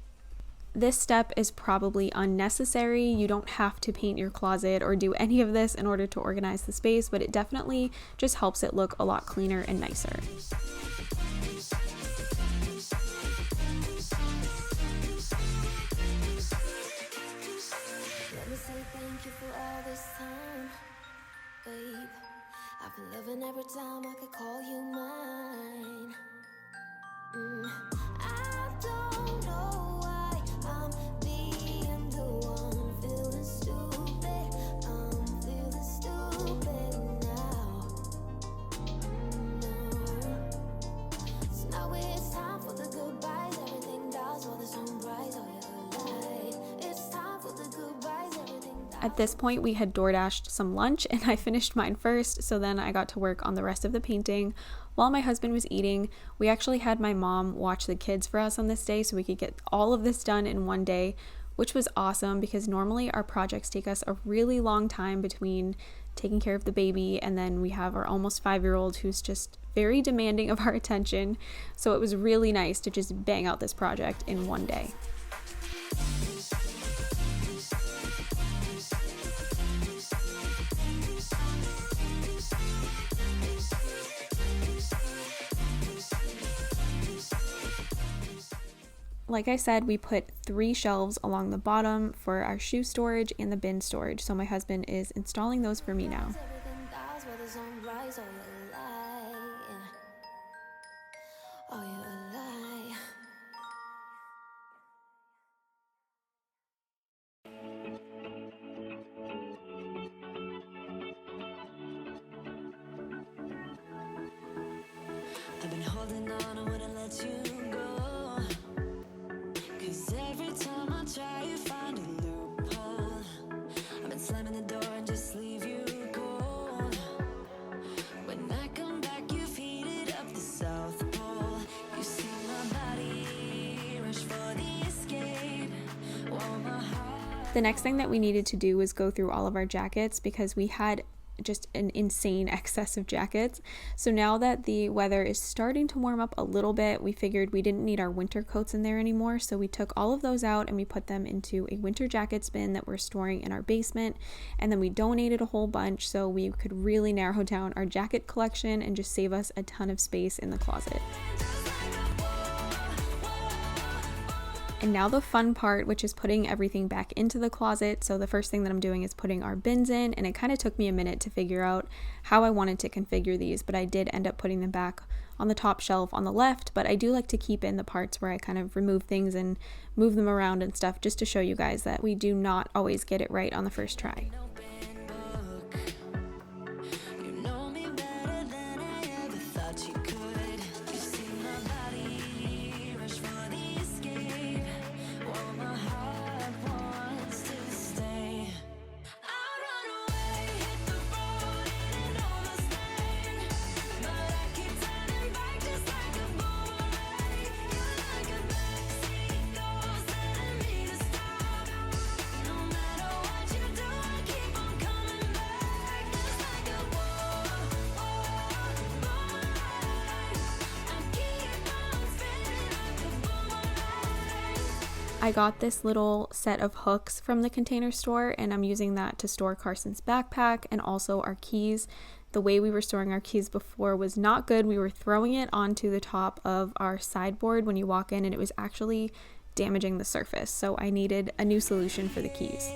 This step is probably unnecessary. You don't have to paint your closet or do any of this in order to organize the space, but it definitely just helps it look a lot cleaner and nicer. Let me say thank you for all this time, babe. I've been loving every time I could call you mine. I don't know why I'm being the one feeling stupid. I'm feeling stupid now. So now it's time for the goodbyes. Everything dies for the sunrise. Oh, you're alive. It's time for the goodbyes. Everything dies. At this point, we had DoorDashed some lunch, and I finished mine first, so then I got to work on the rest of the painting. While my husband was eating, we actually had my mom watch the kids for us on this day so we could get all of this done in one day, which was awesome because normally our projects take us a really long time between taking care of the baby, and then we have our almost 5-year-old who's just very demanding of our attention. So it was really nice to just bang out this project in one day. Like I said, we put 3 shelves along the bottom for our shoe storage and the bin storage. So my husband is installing those for me now. Everything dies for the sunrise. Oh, you're alive. Oh, you're alive. I've been holding on, I wouldn't let you go. 'Cause every time I try, you find a loophole. I've been slamming the door and just leave you cold. When I come back, you've heated up the South Pole. You see my body rush for the escape. While my heart. The next thing that we needed to do was go through all of our jackets because we had just an insane excess of jackets. So now that the weather is starting to warm up a little bit, we figured we didn't need our winter coats in there anymore. So we took all of those out and we put them into a winter jackets bin that we're storing in our basement. And then we donated a whole bunch so we could really narrow down our jacket collection and just save us a ton of space in the closet. And now the fun part, which is putting everything back into the closet. So the first thing that I'm doing is putting our bins in, and it kind of took me a minute to figure out how I wanted to configure these, but I did end up putting them back on the top shelf on the left. But I do like to keep in the parts where I kind of remove things and move them around and stuff, just to show you guys that we do not always get it right on the first try. I got this little set of hooks from the Container Store, and I'm using that to store Carson's backpack and also our keys. The way we were storing our keys before was not good. We were throwing it onto the top of our sideboard when you walk in, and it was actually damaging the surface. So I needed a new solution for the keys.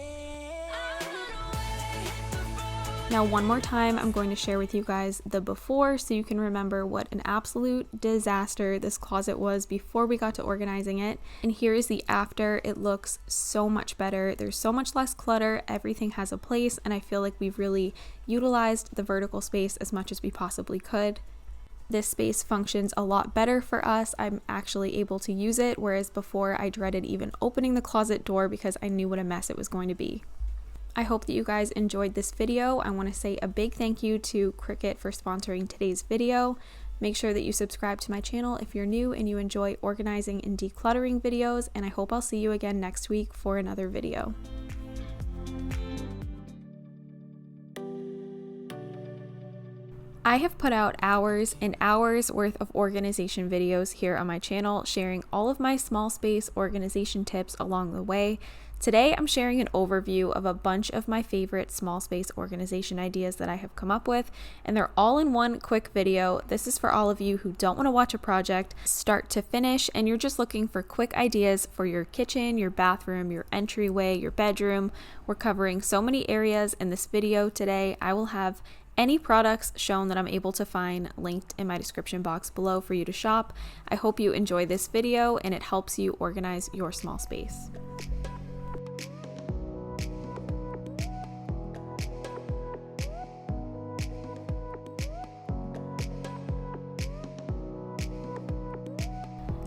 Now, one more time, I'm going to share with you guys the before so you can remember what an absolute disaster this closet was before we got to organizing it. And here is the after. It looks so much better. There's so much less clutter. Everything has a place, and I feel like we've really utilized the vertical space as much as we possibly could. This space functions a lot better for us. I'm actually able to use it, whereas before I dreaded even opening the closet door because I knew what a mess it was going to be. I hope that you guys enjoyed this video. I want to say a big thank you to Cricut for sponsoring today's video. Make sure that you subscribe to my channel if you're new and you enjoy organizing and decluttering videos, and I hope I'll see you again next week for another video. I have put out hours and hours worth of organization videos here on my channel, sharing all of my small space organization tips along the way. Today, I'm sharing an overview of a bunch of my favorite small space organization ideas that I have come up with, and they're all in one quick video. This is for all of you who don't want to watch a project start to finish, and you're just looking for quick ideas for your kitchen, your bathroom, your entryway, your bedroom. We're covering so many areas in this video today. I will have any products shown that I'm able to find linked in my description box below for you to shop. I hope you enjoy this video and it helps you organize your small space.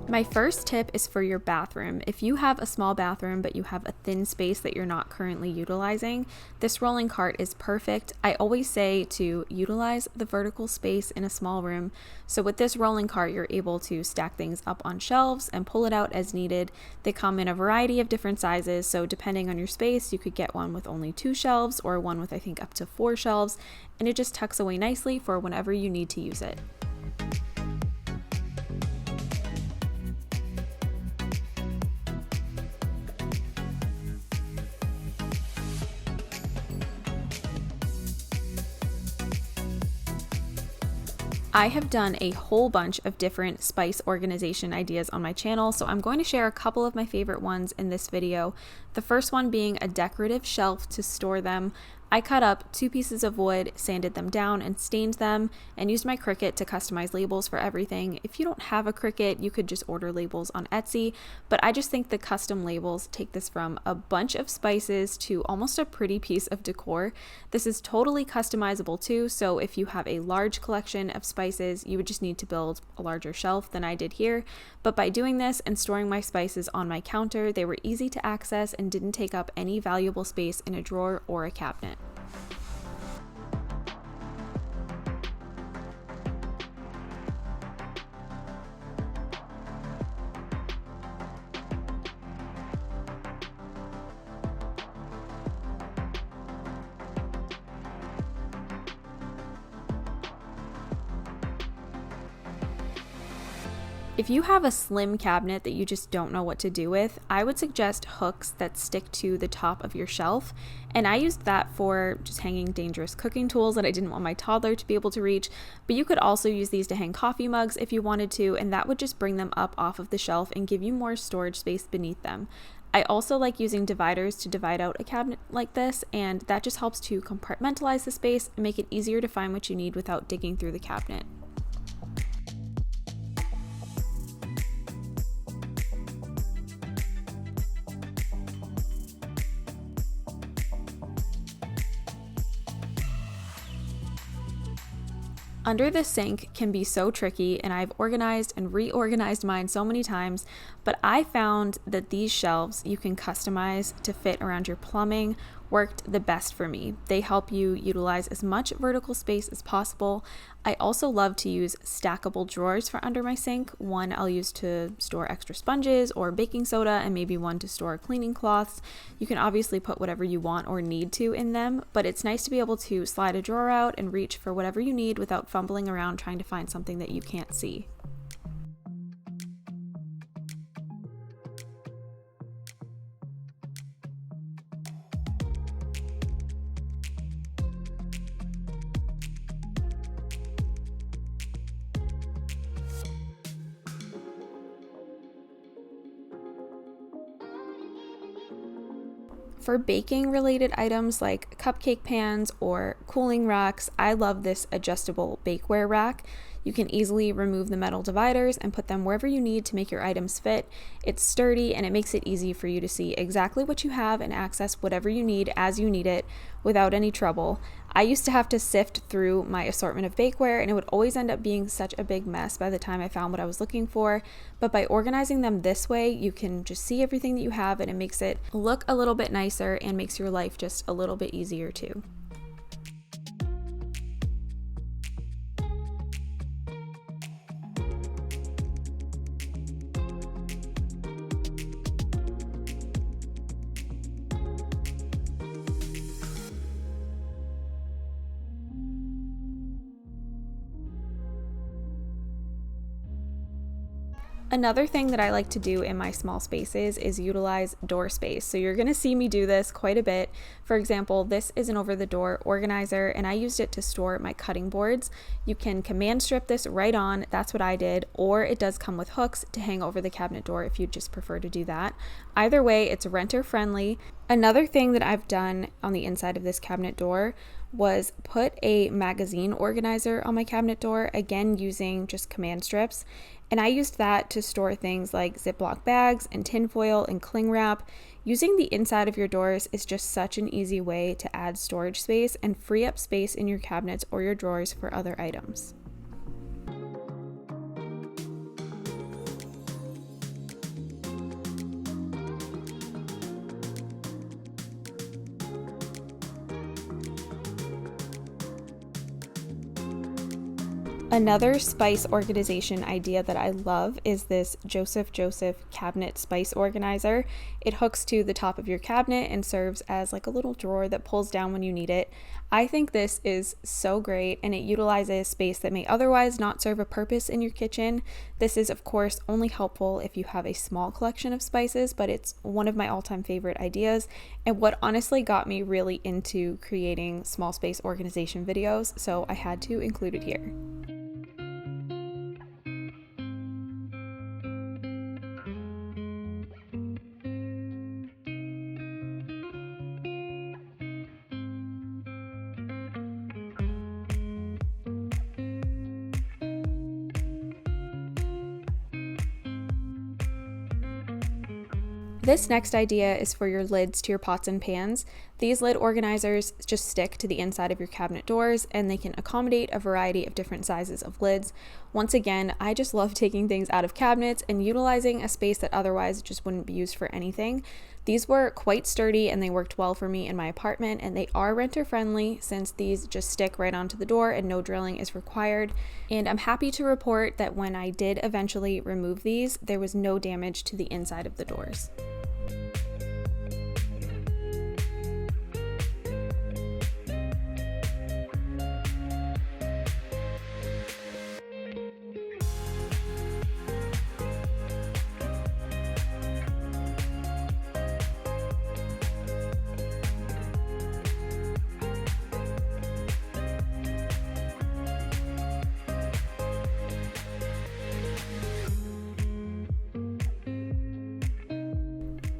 My first tip is for your bathroom. If you have a small bathroom but you have a thin space that you're not currently utilizing, this rolling cart is perfect. I always say to utilize the vertical space in a small room. So with this rolling cart, you're able to stack things up on shelves and pull it out as needed. They come in a variety of different sizes, so depending on your space, you could get one with only 2 shelves or one with I think up to 4 shelves, and it just tucks away nicely for whenever you need to use it. I have done a whole bunch of different spice organization ideas on my channel, so I'm going to share a couple of my favorite ones in this video. The first one being a decorative shelf to store them. I cut up 2 pieces of wood, sanded them down and stained them, and used my Cricut to customize labels for everything. If you don't have a Cricut, you could just order labels on Etsy, but I just think the custom labels take this from a bunch of spices to almost a pretty piece of decor. This is totally customizable too, so if you have a large collection of spices, you would just need to build a larger shelf than I did here. But by doing this and storing my spices on my counter, they were easy to access and didn't take up any valuable space in a drawer or a cabinet. If you have a slim cabinet that you just don't know what to do with, I would suggest hooks that stick to the top of your shelf. And I used that for just hanging dangerous cooking tools that I didn't want my toddler to be able to reach. But you could also use these to hang coffee mugs if you wanted to, and that would just bring them up off of the shelf and give you more storage space beneath them. I also like using dividers to divide out a cabinet like this, and that just helps to compartmentalize the space and make it easier to find what you need without digging through the cabinet. Under the sink can be so tricky, and I've organized and reorganized mine so many times, but I found that these shelves you can customize to fit around your plumbing worked the best for me. They help you utilize as much vertical space as possible. I also love to use stackable drawers for under my sink. One I'll use to store extra sponges or baking soda, and maybe one to store cleaning cloths. You can obviously put whatever you want or need to in them, but it's nice to be able to slide a drawer out and reach for whatever you need without fumbling around trying to find something that you can't see. For baking related items like cupcake pans or cooling racks, I love this adjustable bakeware rack. You can easily remove the metal dividers and put them wherever you need to make your items fit. It's sturdy and it makes it easy for you to see exactly what you have and access whatever you need as you need it without any trouble. I used to have to sift through my assortment of bakeware, and it would always end up being such a big mess by the time I found what I was looking for. But by organizing them this way, you can just see everything that you have, and it makes it look a little bit nicer and makes your life just a little bit easier too. Another thing that I like to do in my small spaces is utilize door space. So you're going to see me do this quite a bit. For example, this is an over-the-door organizer, and I used it to store my cutting boards. You can command strip this right on, that's what I did, or it does come with hooks to hang over the cabinet door if you just prefer to do that. Either way, it's renter friendly. Another thing that I've done on the inside of this cabinet door was put a magazine organizer on my cabinet door, again using just command strips. And I used that to store things like Ziploc bags and tinfoil and cling wrap. Using the inside of your doors is just such an easy way to add storage space and free up space in your cabinets or your drawers for other items. Another spice organization idea that I love is this Joseph cabinet spice organizer. It hooks to the top of your cabinet and serves as like a little drawer that pulls down when you need it. I think this is so great, and it utilizes space that may otherwise not serve a purpose in your kitchen. This is of course only helpful if you have a small collection of spices, but it's one of my all-time favorite ideas and what honestly got me really into creating small space organization videos, so I had to include it here. This next idea is for your lids to your pots and pans. These lid organizers just stick to the inside of your cabinet doors, and they can accommodate a variety of different sizes of lids. Once again, I just love taking things out of cabinets and utilizing a space that otherwise just wouldn't be used for anything. These were quite sturdy and they worked well for me in my apartment, and they are renter friendly since these just stick right onto the door and no drilling is required. And I'm happy to report that when I did eventually remove these, there was no damage to the inside of the doors.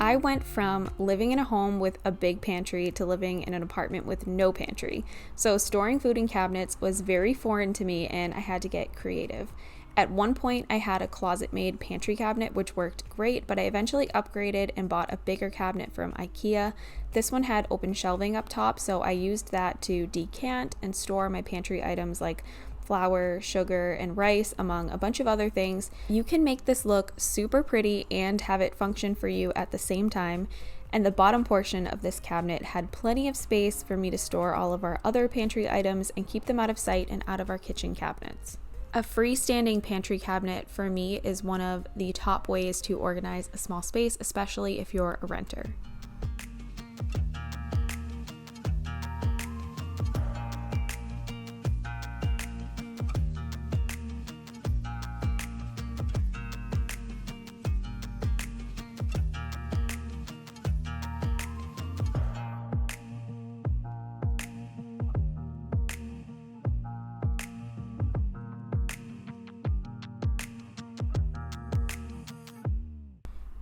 I went from living in a home with a big pantry to living in an apartment with no pantry. So storing food in cabinets was very foreign to me and I had to get creative. At one point, I had a closet-made pantry cabinet, which worked great, but I eventually upgraded and bought a bigger cabinet from IKEA. This one had open shelving up top, so I used that to decant and store my pantry items like flour, sugar, and rice, among a bunch of other things. You can make this look super pretty and have it function for you at the same time. And the bottom portion of this cabinet had plenty of space for me to store all of our other pantry items and keep them out of sight and out of our kitchen cabinets. A freestanding pantry cabinet for me is one of the top ways to organize a small space, especially if you're a renter.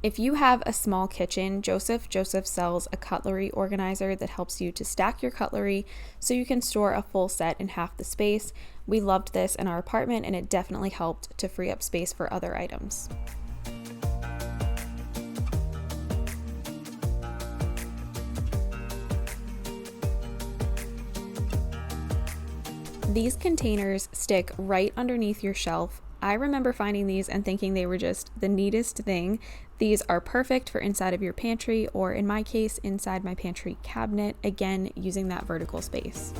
If you have a small kitchen, Joseph sells a cutlery organizer that helps you to stack your cutlery so you can store a full set in half the space. We loved this in our apartment and it definitely helped to free up space for other items. These containers stick right underneath your shelf. I remember finding these and thinking they were just the neatest thing. These are perfect for inside of your pantry, or in my case, inside my pantry cabinet, again, using that vertical space.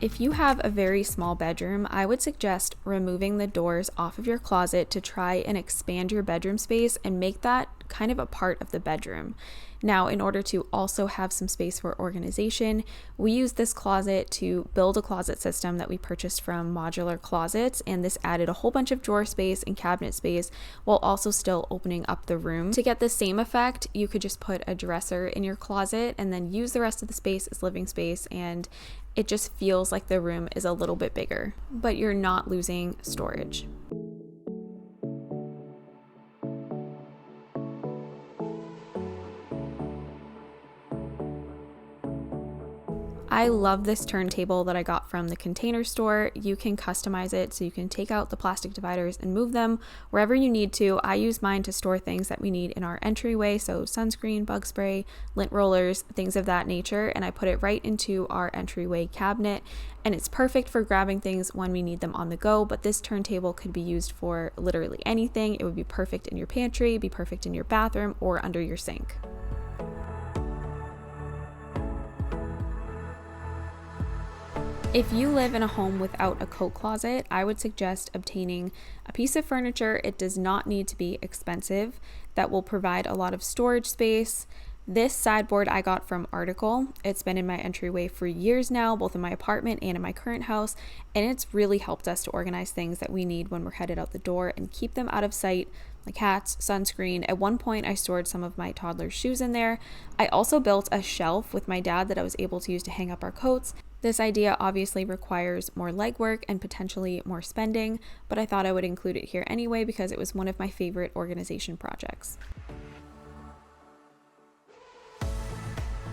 If you have a very small bedroom, I would suggest removing the doors off of your closet to try and expand your bedroom space and make that kind of a part of the bedroom. Now, in order to also have some space for organization, we use this closet to build a closet system that we purchased from Modular Closets, and this added a whole bunch of drawer space and cabinet space while also still opening up the room. To get the same effect, you could just put a dresser in your closet and then use the rest of the space as living space, and it just feels like the room is a little bit bigger, but you're not losing storage. I love this turntable that I got from the Container Store. You can customize it so you can take out the plastic dividers and move them wherever you need to. I use mine to store things that we need in our entryway, so sunscreen, bug spray, lint rollers, things of that nature, and I put it right into our entryway cabinet, and it's perfect for grabbing things when we need them on the go. But this turntable could be used for literally anything. It would be perfect in your pantry, be perfect in your bathroom, or under your sink. If you live in a home without a coat closet, I would suggest obtaining a piece of furniture. It does not need to be expensive, that will provide a lot of storage space. This sideboard I got from Article. It's been in my entryway for years now, both in my apartment and in my current house, and it's really helped us to organize things that we need when we're headed out the door and keep them out of sight, like hats, sunscreen. At one point, I stored some of my toddler's shoes in there. I also built a shelf with my dad that I was able to use to hang up our coats. This idea obviously requires more legwork and potentially more spending, but I thought I would include it here anyway because it was one of my favorite organization projects.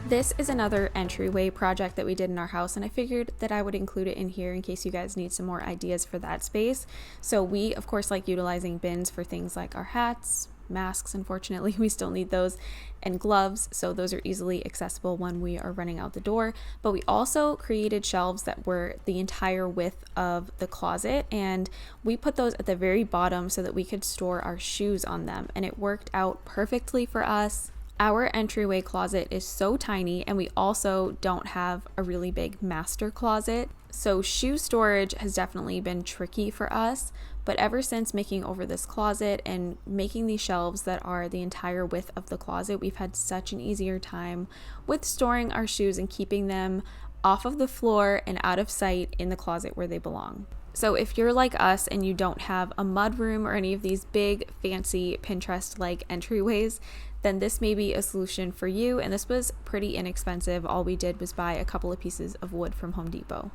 This is another entryway project that we did in our house, and I figured that I would include it in here in case you guys need some more ideas for that space. So we, of course, like utilizing bins for things like our hats, masks, unfortunately, we still need those, and gloves, so those are easily accessible when we are running out the door. But we also created shelves that were the entire width of the closet, and we put those at the very bottom so that we could store our shoes on them, and it worked out perfectly for us. Our entryway closet is so tiny, and we also don't have a really big master closet, so shoe storage has definitely been tricky for us. But ever since making over this closet and making these shelves that are the entire width of the closet, we've had such an easier time with storing our shoes and keeping them off of the floor and out of sight in the closet where they belong. So if you're like us and you don't have a mudroom or any of these big fancy Pinterest-like entryways, then this may be a solution for you. And this was pretty inexpensive. All we did was buy a couple of pieces of wood from Home Depot.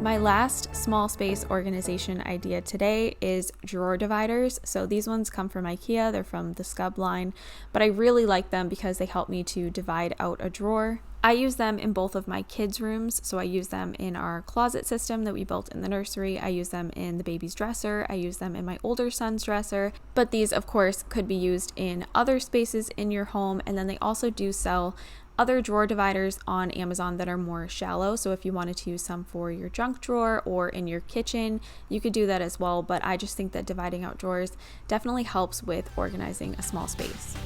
My last small space organization idea today is drawer dividers. So these ones come from IKEA, they're from the Scub line, but I really like them because they help me to divide out a drawer. I use them in both of my kids' rooms, so I use them in our closet system that we built in the nursery, I use them in the baby's dresser, I use them in my older son's dresser, but these of course could be used in other spaces in your home, and then they also do sell other drawer dividers on Amazon that are more shallow. So if you wanted to use some for your junk drawer or in your kitchen, you could do that as well. But I just think that dividing out drawers definitely helps with organizing a small space.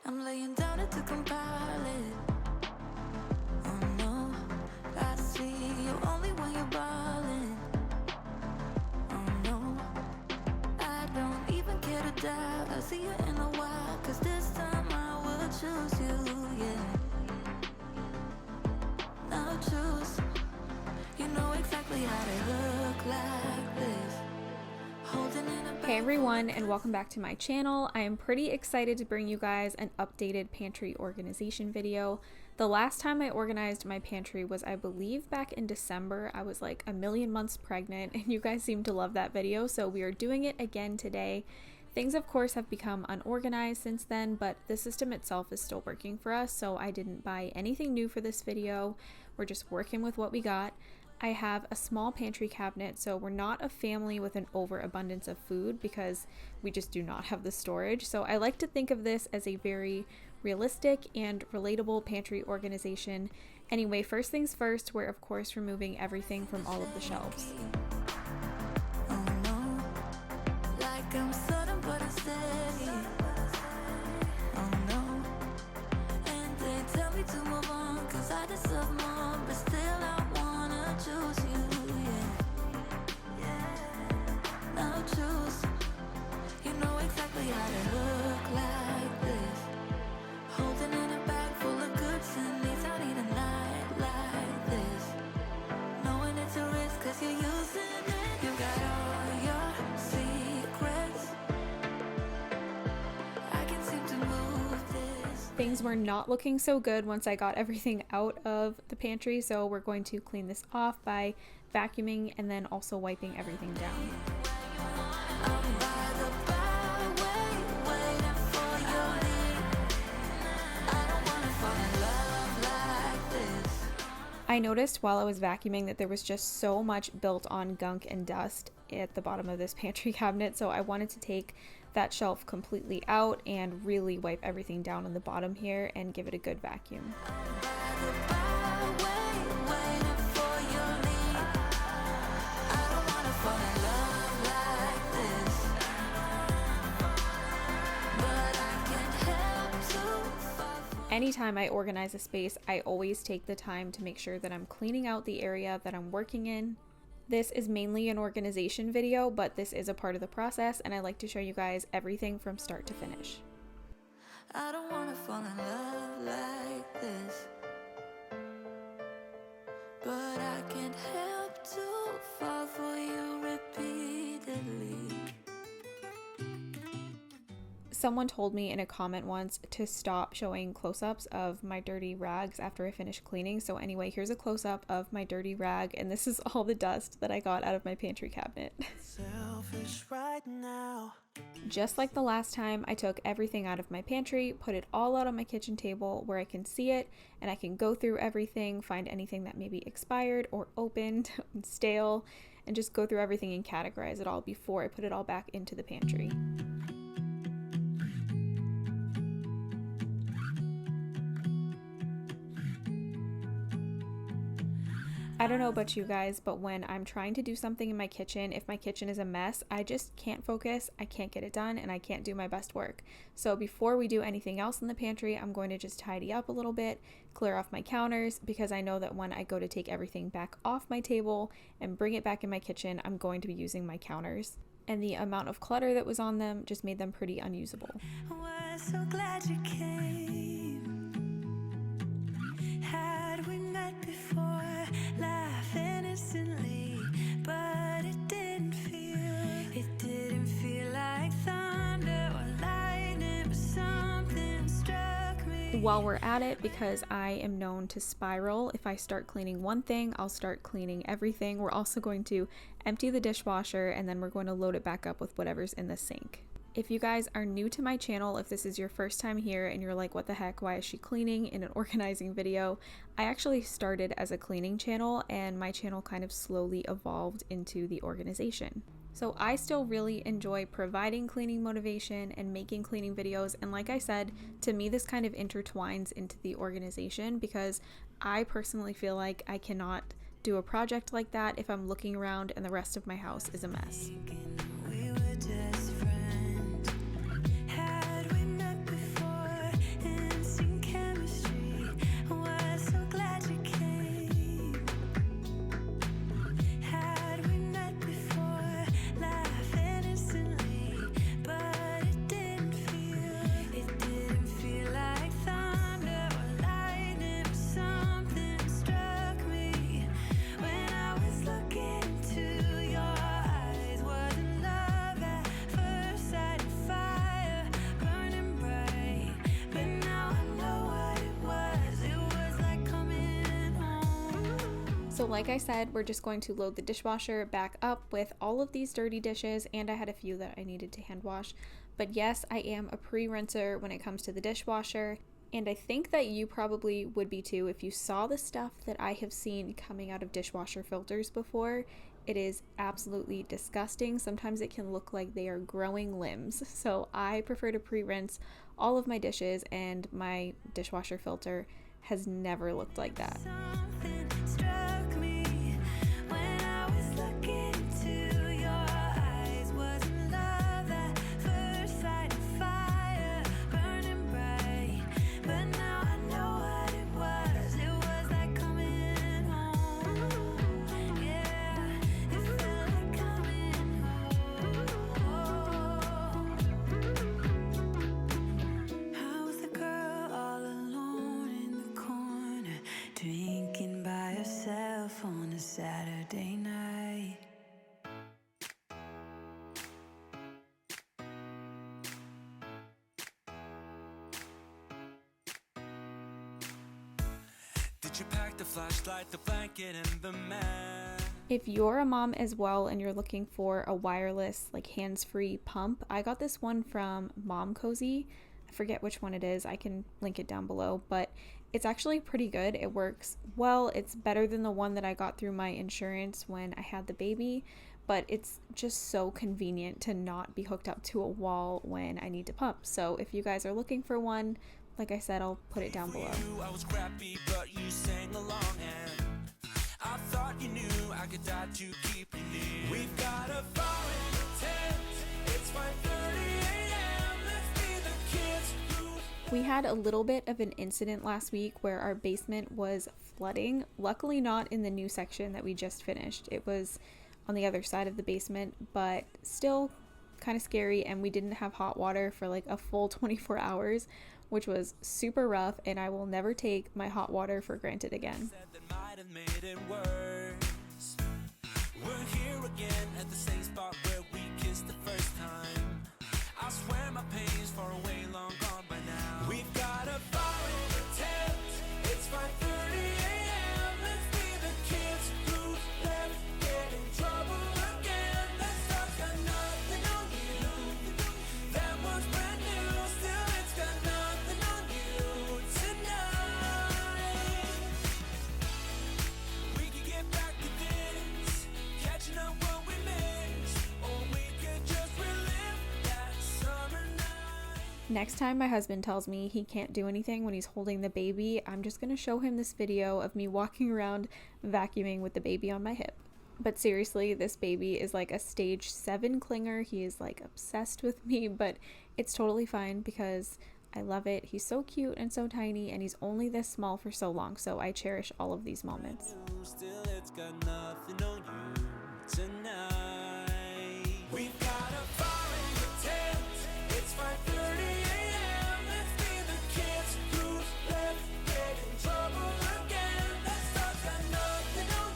I'm laying down it to compile it. Oh no, I see you only when you're ballin'. Oh no, I don't even care to doubt. I'll see you in a while, 'cause this time I will choose you, yeah. Now choose, you know exactly how to look like this. Holding in a Hey everyone, and welcome back to my channel. I am pretty excited to bring you guys an updated pantry organization video. The last time I organized my pantry was, I believe, back in December. I was like a million months pregnant, and you guys seem to love that video, so we are doing it again today. Things, of course, have become unorganized since then, but the system itself is still working for us, so I didn't buy anything new for this video. We're just working with what we got. I have a small pantry cabinet, so we're not a family with an overabundance of food because we just do not have the storage. So I like to think of this as a very realistic and relatable pantry organization. Anyway, first things first, we're of course removing everything from all of the shelves. oh no, like I'm sudden but unsteady. Oh no, and they tell me to move on, 'cause I deserve more, but still I wanna choose you, yeah. Now choose, you know exactly how to look like this. Holding in a bag full of goods and needs, I need a night like this. Knowing it's a risk, 'cause you're using it. You got all your secrets. I can seem to move this. Things were not looking so good once I got everything out of the pantry, so we're going to clean this off by vacuuming and then also wiping everything down. I'm by the byway, waiting for your lead. I don't wanna fall in love like this. I noticed while I was vacuuming that there was just so much built on gunk and dust at the bottom of this pantry cabinet, so I wanted to take that shelf completely out and really wipe everything down on the bottom here and give it a good vacuum. By the byway, waiting for your lead. I don't wanna fall in love like this, but I can't help to fall for. Anytime I organize a space, I always take the time to make sure that I'm cleaning out the area that I'm working in. This is mainly an organization video, but this is a part of the process, and I like to show you guys everything from start to finish. I don't wanna fall in love like this, but I can't help to fall for you repeatedly. Someone told me in a comment once to stop showing close-ups of my dirty rags after I finish cleaning. So anyway, here's a close-up of my dirty rag, and this is all the dust that I got out of my pantry cabinet. Selfish right now. Just like the last time, I took everything out of my pantry, put it all out on my kitchen table where I can see it, and I can go through everything, find anything that may be expired or opened and stale, and just go through everything and categorize it all before I put it all back into the pantry. I don't know about you guys, but when I'm trying to do something in my kitchen, if my kitchen is a mess, I just can't focus, I can't get it done, and I can't do my best work. So before we do anything else in the pantry, I'm going to just tidy up a little bit, clear off my counters, because I know that when I go to take everything back off my table and bring it back in my kitchen, I'm going to be using my counters. And the amount of clutter that was on them just made them pretty unusable. Was so glad you came. Had we met before, laugh innocently, but it didn't feel like thunder or lightning, but something struck me. While we're at it, because I am known to spiral, if I start cleaning one thing, I'll start cleaning everything. We're also going to empty the dishwasher, and then we're going to load it back up with whatever's in the sink. If you guys are new to my channel, if this is your first time here and you're like, what the heck, why is she cleaning in an organizing video? I actually started as a cleaning channel, and my channel kind of slowly evolved into the organization. So I still really enjoy providing cleaning motivation and making cleaning videos, and like I said, to me this kind of intertwines into the organization, because I personally feel like I cannot do a project like that if I'm looking around and the rest of my house is a mess. We were just friends. Had we met before, instant chemistry. Was so glad you came. Had we met before, laugh innocently, but it didn't feel like thunder or lightning, but something struck me when I was looking into your eyes. Wasn't love at first sight, and fire burning bright, but now I know what it was. It was like coming home. So like I said, we're just going to load the dishwasher back up with all of these dirty dishes, and I had a few that I needed to hand wash. But yes, I am a pre-rinser when it comes to the dishwasher, and I think that you probably would be too if you saw the stuff that I have seen coming out of dishwasher filters before. It is absolutely disgusting. Sometimes it can look like they are growing limbs. So I prefer to pre-rinse all of my dishes, and my dishwasher filter has never looked like that. Something struck me when I was looking into your eyes. Wasn't love at first sight, and fire burning bright, but now I know what it was. It was like coming home. Yeah, it felt like coming home. I was the girl all alone in the corner, drinking by herself on a Saturday night. Did you pack the flashlight, the blanket, and the mat? If you're a mom as well and you're looking for a wireless, like hands-free pump, I got this one from Mom Cozy. I forget which one it is. I can link it down below, but it's actually pretty good. It works well. It's better than the one that I got through my insurance when I had the baby, but it's just so convenient to not be hooked up to a wall when I need to pump. So if you guys are looking for one, like I said, I'll put it down below. I was crappy, but you sang along, and I thought you knew I could die to keep you near. We've got a fire in the tent. It's 5:30 a.m. Let's be the kids who. We had a little bit of an incident last week where our basement was flooding. Luckily not in the new section that we just finished. It was on the other side of the basement, but still kind of scary, and we didn't have hot water for like a full 24 hours, which was super rough, and I will never take my hot water for granted again. Said that might have made it worse. We're here again at the same spot where we kissed the first time. I swear my pain's far away, long gone by now. We've got a fire in the tent. It's 5:30 a.m. Let's be the kids who left, get in trouble again. That stuff's got nothing on you. That was brand new, still it's got nothing on you tonight. We could get back to this, catching up what we missed, or we could just relive that summer night. Next time my husband tells me he can't do anything when he's holding the baby, I'm just going to show him this video of me walking around vacuuming with the baby on my hip. But seriously, this baby is like a stage 7 clinger. He is like obsessed with me, but it's totally fine because I love it. He's so cute and so tiny, and he's only this small for so long, so I cherish all of these moments. Still it's got nothing on you tonight. We've got a fire in the tent. It's 5:30 a.m. Let's be the kids who left, get in trouble again. That stuff's got nothing on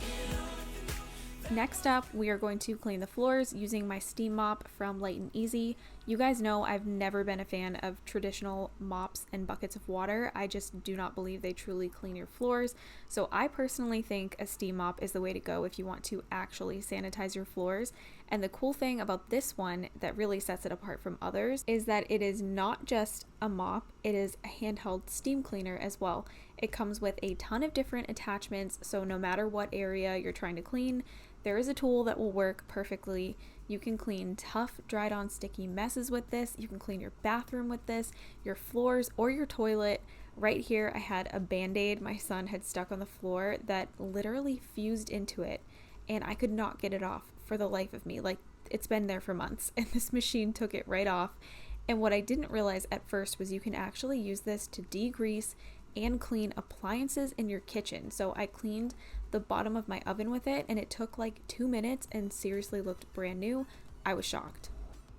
you. Next up, we are going to clean the floors using my steam mop from Light and Easy. You guys know I've never been a fan of traditional mops and buckets of water. I just do not believe they truly clean your floors. So I personally think a steam mop is the way to go if you want to actually sanitize your floors. And the cool thing about this one that really sets it apart from others is that it is not just a mop, it is a handheld steam cleaner as well. It comes with a ton of different attachments, so no matter what area you're trying to clean, there is a tool that will work perfectly. You can clean tough, dried on sticky messes with this. You can clean your bathroom with this, your floors, or your toilet. Right here, I had a Band-Aid my son had stuck on the floor that literally fused into it, and I could not get it off for the life of me. Like, it's been there for months, and this machine took it right off. And what I didn't realize at first was you can actually use this to degrease and clean appliances in your kitchen. So I cleaned the bottom of my oven with it, and it took like 2 minutes and seriously looked brand new. I was shocked.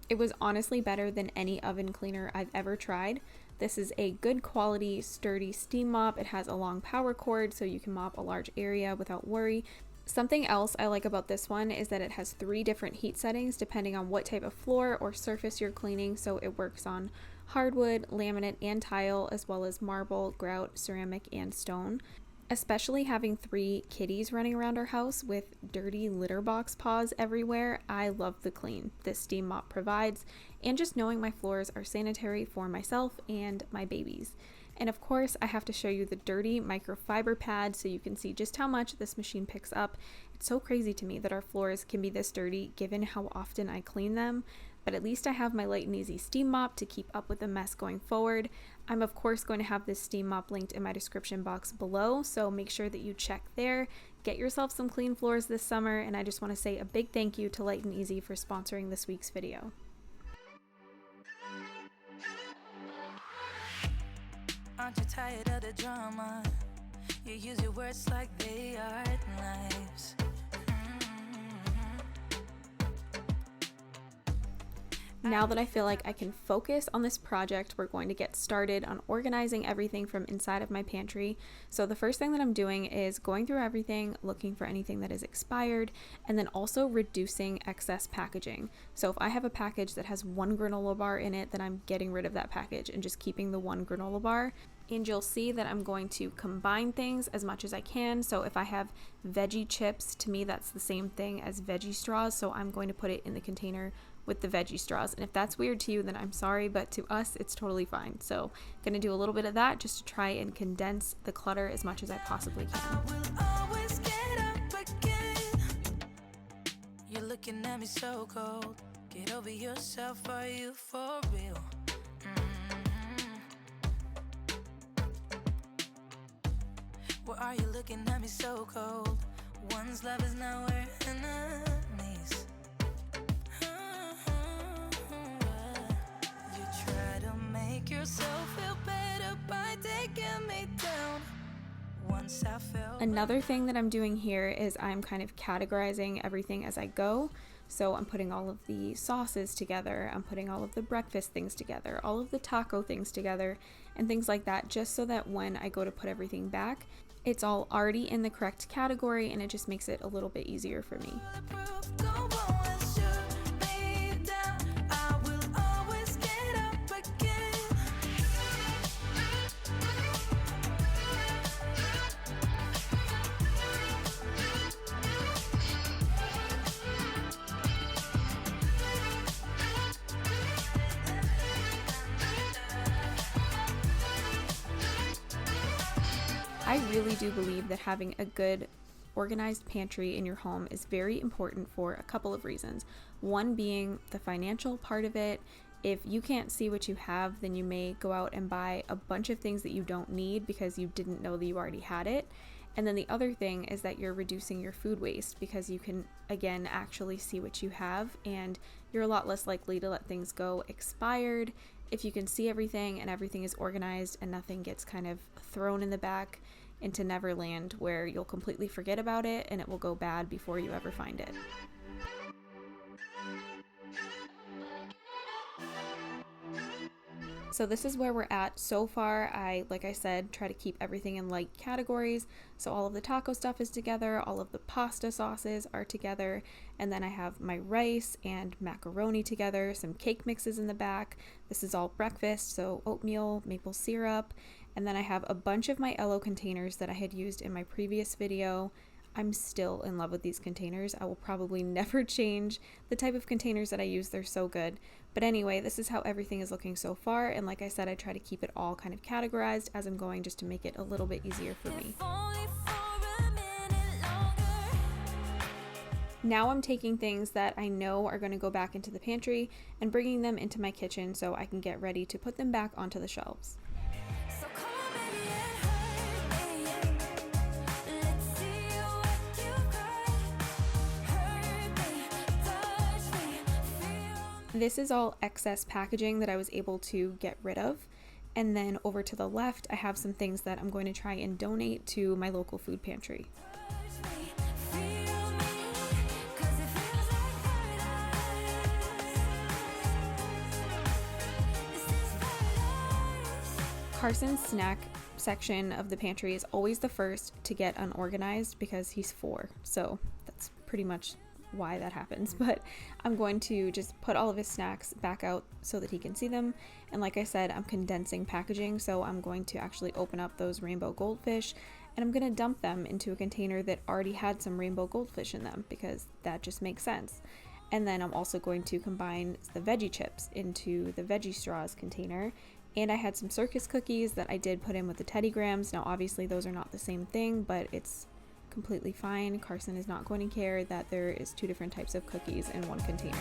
It was honestly better than any oven cleaner I've ever tried. This is a good quality, sturdy steam mop. It has a long power cord so you can mop a large area without worry. Something else I like about this one is that it has 3 different heat settings depending on what type of floor or surface you're cleaning, so it works on hardwood, laminate, and tile, as well as marble, grout, ceramic, and stone. Especially having 3 kitties running around our house with dirty litter box paws everywhere, I love the clean this steam mop provides, and just knowing my floors are sanitary for myself and my babies. And of course, I have to show you the dirty microfiber pad so you can see just how much this machine picks up. It's so crazy to me that our floors can be this dirty given how often I clean them, but at least I have my Light and Easy steam mop to keep up with the mess going forward. I'm of course going to have this steam mop linked in my description box below, so make sure that you check there. Get yourself some clean floors this summer, and I just want to say a big thank you to Light and Easy for sponsoring this week's video. Aren't you tired of the drama? You use your words like they are knives. Now that I feel like I can focus on this project, we're going to get started on organizing everything from inside of my pantry. So the first thing that I'm doing is going through everything, looking for anything that is expired, and then also reducing excess packaging. So if I have a package that has 1 granola bar in it, then I'm getting rid of that package and just keeping the 1 granola bar. And you'll see that I'm going to combine things as much as I can. So if I have veggie chips, to me that's the same thing as veggie straws, so I'm going to put it in the container with the veggie straws. And if that's weird to you, then I'm sorry, but to us it's totally fine. So I'm gonna do a little bit of that just to try and condense the clutter as much as I possibly can. I will always get up again. You're looking at me so cold. Get over yourself, are you for real? Why are you looking at me so cold? One's love is now we're enemies. You try to make yourself feel better by taking me down. Once I felt Another thing that I'm doing here is I'm kind of categorizing everything as I go. So I'm putting all of the sauces together, I'm putting all of the breakfast things together, all of the taco things together, and things like that, just so that when I go to put everything back, it's all already in the correct category, and it just makes it a little bit easier for me. bulletproof, go on and shoot me down. I will always get I really do believe that having a good organized pantry in your home is very important for a couple of reasons. One being the financial part of it. If you can't see what you have, then you may go out and buy a bunch of things that you don't need because you didn't know that you already had it. And then the other thing is that you're reducing your food waste because you can, again, actually see what you have, and you're a lot less likely to let things go expired if you can see everything and everything is organized and nothing gets kind of thrown in the back into Neverland where you'll completely forget about it and it will go bad before you ever find it. So this is where we're at so far. Like I said, try to keep everything in light categories. So all of the taco stuff is together, all of the pasta sauces are together, and then I have my rice and macaroni together, some cake mixes in the back. This is all breakfast, so oatmeal, maple syrup, and then I have a bunch of my Elo containers that I had used in my previous video. I'm still in love with these containers. I will probably never change the type of containers that I use. They're so good. But anyway, this is how everything is looking so far. And like I said, I try to keep it all kind of categorized as I'm going just to make it a little bit easier for me. Now I'm taking things that I know are going to go back into the pantry and bringing them into my kitchen so I can get ready to put them back onto the shelves. This is all excess packaging that I was able to get rid of. And then over to the left, I have some things that I'm going to try and donate to my local food pantry. Carson's snack section of the pantry is always the first to get unorganized because he's 4. So that's pretty much why that happens, but I'm going to just put all of his snacks back out so that he can see them. And like I said, I'm condensing packaging, so I'm going to actually open up those rainbow goldfish and I'm going to dump them into a container that already had some rainbow goldfish in them because that just makes sense. And then I'm also going to combine the veggie chips into the veggie straws container. And I had some circus cookies that I did put in with the Teddy Grahams. Now obviously those are not the same thing, but it's completely fine. Carson is not going to care that there is 2 different types of cookies in one container.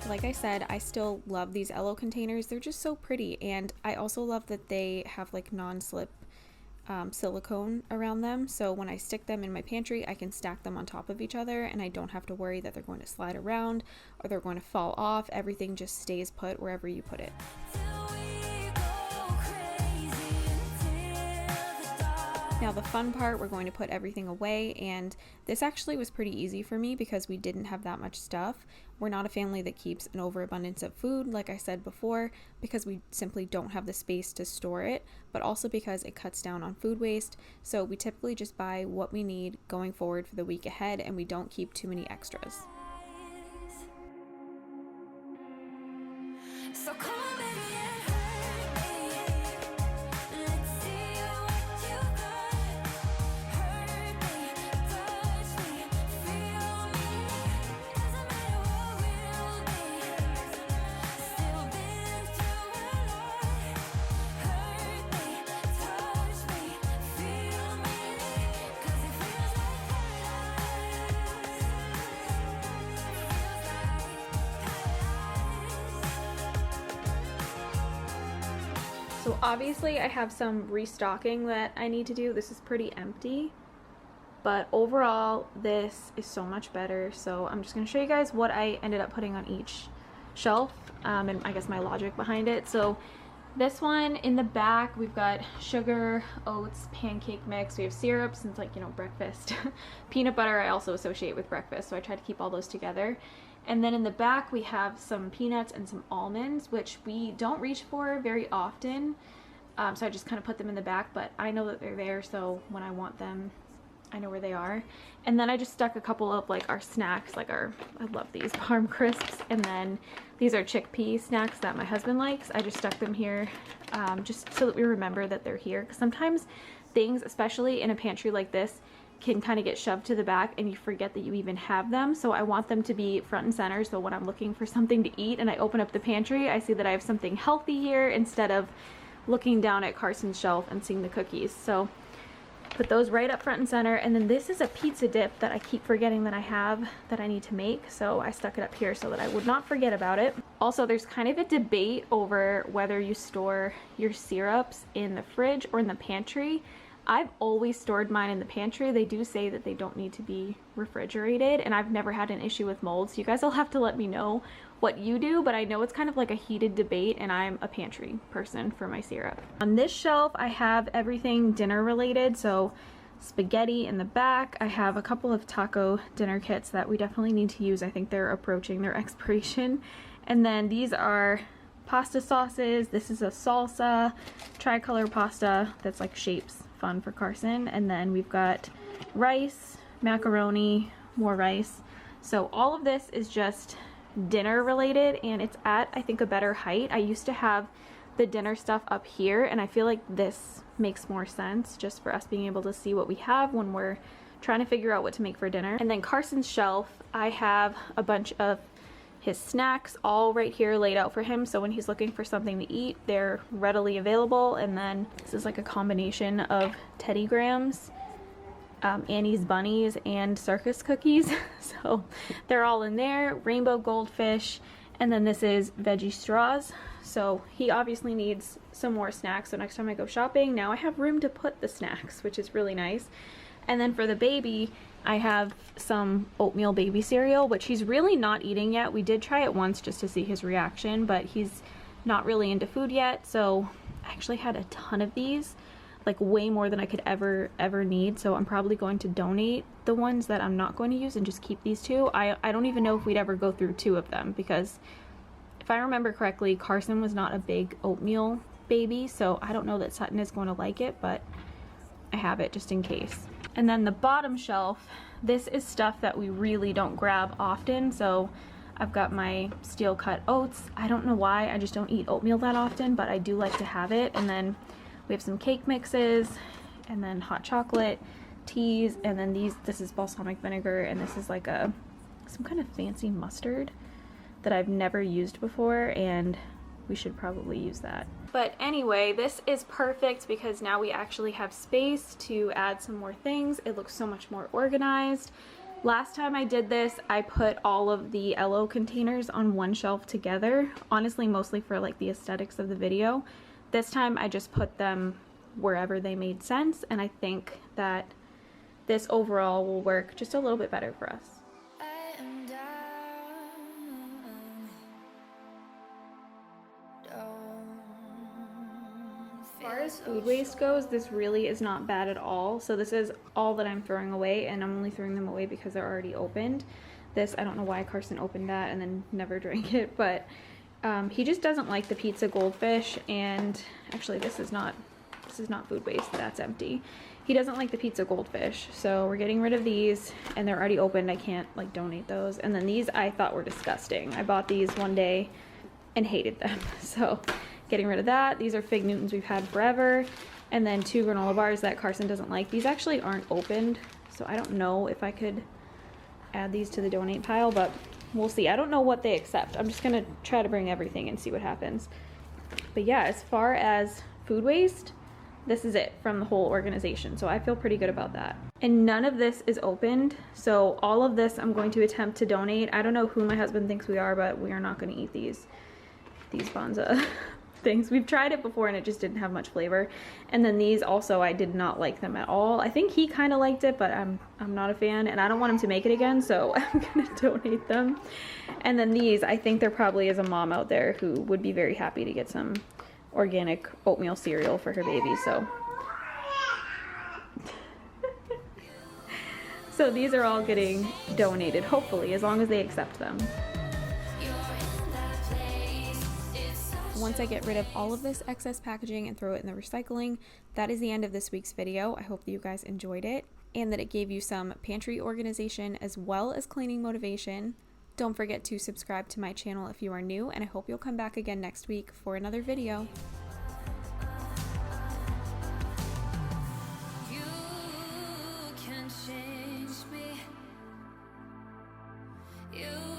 Like I said, I still love these Elo containers. They're just so pretty, and I also love that they have like non-slip silicone around them, so when I stick them in my pantry I can stack them on top of each other and I don't have to worry that they're going to slide around or they're going to fall off. Everything just stays put wherever you put it. Now the fun part, we're going to put everything away, and this actually was pretty easy for me because we didn't have that much stuff. We're not a family that keeps an overabundance of food, like I said before, because we simply don't have the space to store it, but also because it cuts down on food waste. So we typically just buy what we need going forward for the week ahead, and we don't keep too many extras. So come on, baby, and hurt me. Let's see what you got. Hurt me, touch me, feel me. Doesn't matter what we'll be. Still been through a lot. Hurt me, touch me, feel me. 'Cause it feels like paradise. So obviously I have some restocking that I need to do. This is pretty empty, but overall this is so much better. So I'm just going to show you guys what I ended up putting on each shelf, and I guess my logic behind it. So this one in the back, we've got sugar, oats, pancake mix. We have syrup since, like, you know, breakfast. Peanut butter I also associate with breakfast, so I try to keep all those together. And then in the back we have some peanuts and some almonds, which we don't reach for very often. So I just kind of put them in the back, but I know that they're there, so when I want them, I know where they are. And then I just stuck a couple of like our snacks, like I love these Parm Crisps, and then these are chickpea snacks that my husband likes. I just stuck them here just so that we remember that they're here, because sometimes things, especially in a pantry like this, can kind of get shoved to the back and you forget that you even have them. So I want them to be front and center, so when I'm looking for something to eat and I open up the pantry, I see that I have something healthy here instead of looking down at Carson's shelf and seeing the cookies. So put those right up front and center. And then this is a pizza dip that I keep forgetting that I have, that I need to make, so I stuck it up here so that I would not forget about it. Also, there's kind of a debate over whether you store your syrups in the fridge or in the pantry. I've always stored mine in the pantry. They do say that they don't need to be refrigerated, and I've never had an issue with mold, so you guys will have to let me know what you do, but I know it's kind of like a heated debate, and I'm a pantry person for my syrup. On this shelf, I have everything dinner related, so spaghetti in the back. I have a couple of taco dinner kits that we definitely need to use. I think they're approaching their expiration. And then these are pasta sauces. This is a salsa, tricolor pasta that's like shapes, fun for Carson. And then we've got rice, macaroni, more rice. So all of this is just dinner related, and it's at, I think, a better height. I used to have the dinner stuff up here, and I feel like this makes more sense just for us being able to see what we have when we're trying to figure out what to make for dinner. And then Carson's shelf, I have a bunch of his snacks all right here laid out for him, so when he's looking for something to eat, they're readily available. And then this is like a combination of Teddy Grahams, Annie's bunnies, and circus cookies. So they're all in there. Rainbow goldfish, and then this is veggie straws. So he obviously needs some more snacks, so next time I go shopping, now I have room to put the snacks, which is really nice. And then for the baby, I have some oatmeal baby cereal, which he's really not eating yet. We did try it once just to see his reaction, but he's not really into food yet. So I actually had a ton of these, like way more than I could ever need. So I'm probably going to donate the ones that I'm not going to use and just keep these two. I don't even know if we'd ever go through 2 of them, because if I remember correctly, Carson was not a big oatmeal baby, so I don't know that Sutton is going to like it, but I have it just in case. And then the bottom shelf, this is stuff that we really don't grab often. So I've got my steel cut oats. I don't know why, I just don't eat oatmeal that often, but I do like to have it. And then we have some cake mixes, and then hot chocolate, teas, and then this is balsamic vinegar, and this is like some kind of fancy mustard that I've never used before, and we should probably use that. But anyway, this is perfect because now we actually have space to add some more things. It looks so much more organized. Last time I did this, I put all of the LO containers on one shelf together, honestly mostly for like the aesthetics of the video. This time I just put them wherever they made sense, and I think that this overall will work just a little bit better for us. As far as food waste goes, this really is not bad at all. So this is all that I'm throwing away, and I'm only throwing them away because they're already opened. This, I don't know why Carson opened that and then never drank it, but he just doesn't like the pizza goldfish. And actually this is not food waste, that's empty. He doesn't like the pizza goldfish, so we're getting rid of these, and they're already opened. I can't like donate those. And then these I thought were disgusting. I bought these one day and hated them, so getting rid of that. These are Fig Newtons we've had forever, and then 2 granola bars that Carson doesn't like. These actually aren't opened, so I don't know if I could add these to the donate pile, but we'll see. I don't know what they accept. I'm just gonna try to bring everything and see what happens. But yeah, as far as food waste, this is it from the whole organization, so I feel pretty good about that. And none of this is opened, so all of this I'm going to attempt to donate. I don't know who my husband thinks we are, but we are not going to eat these Bonza things. We've tried it before and it just didn't have much flavor. And then these also, I did not like them at all. I think he kind of liked it, but I'm not a fan, and I don't want him to make it again, so I'm gonna donate them. And then these, I think there probably is a mom out there who would be very happy to get some organic oatmeal cereal for her baby, so so these are all getting donated, hopefully, as long as they accept them. Once I get rid of all of this excess packaging and throw it in the recycling, that is the end of this week's video. I hope that you guys enjoyed it. and that it gave you some pantry organization as well as cleaning motivation. Don't forget to subscribe to my channel if you are new, and I hope you'll come back again next week for another video. You can change me. You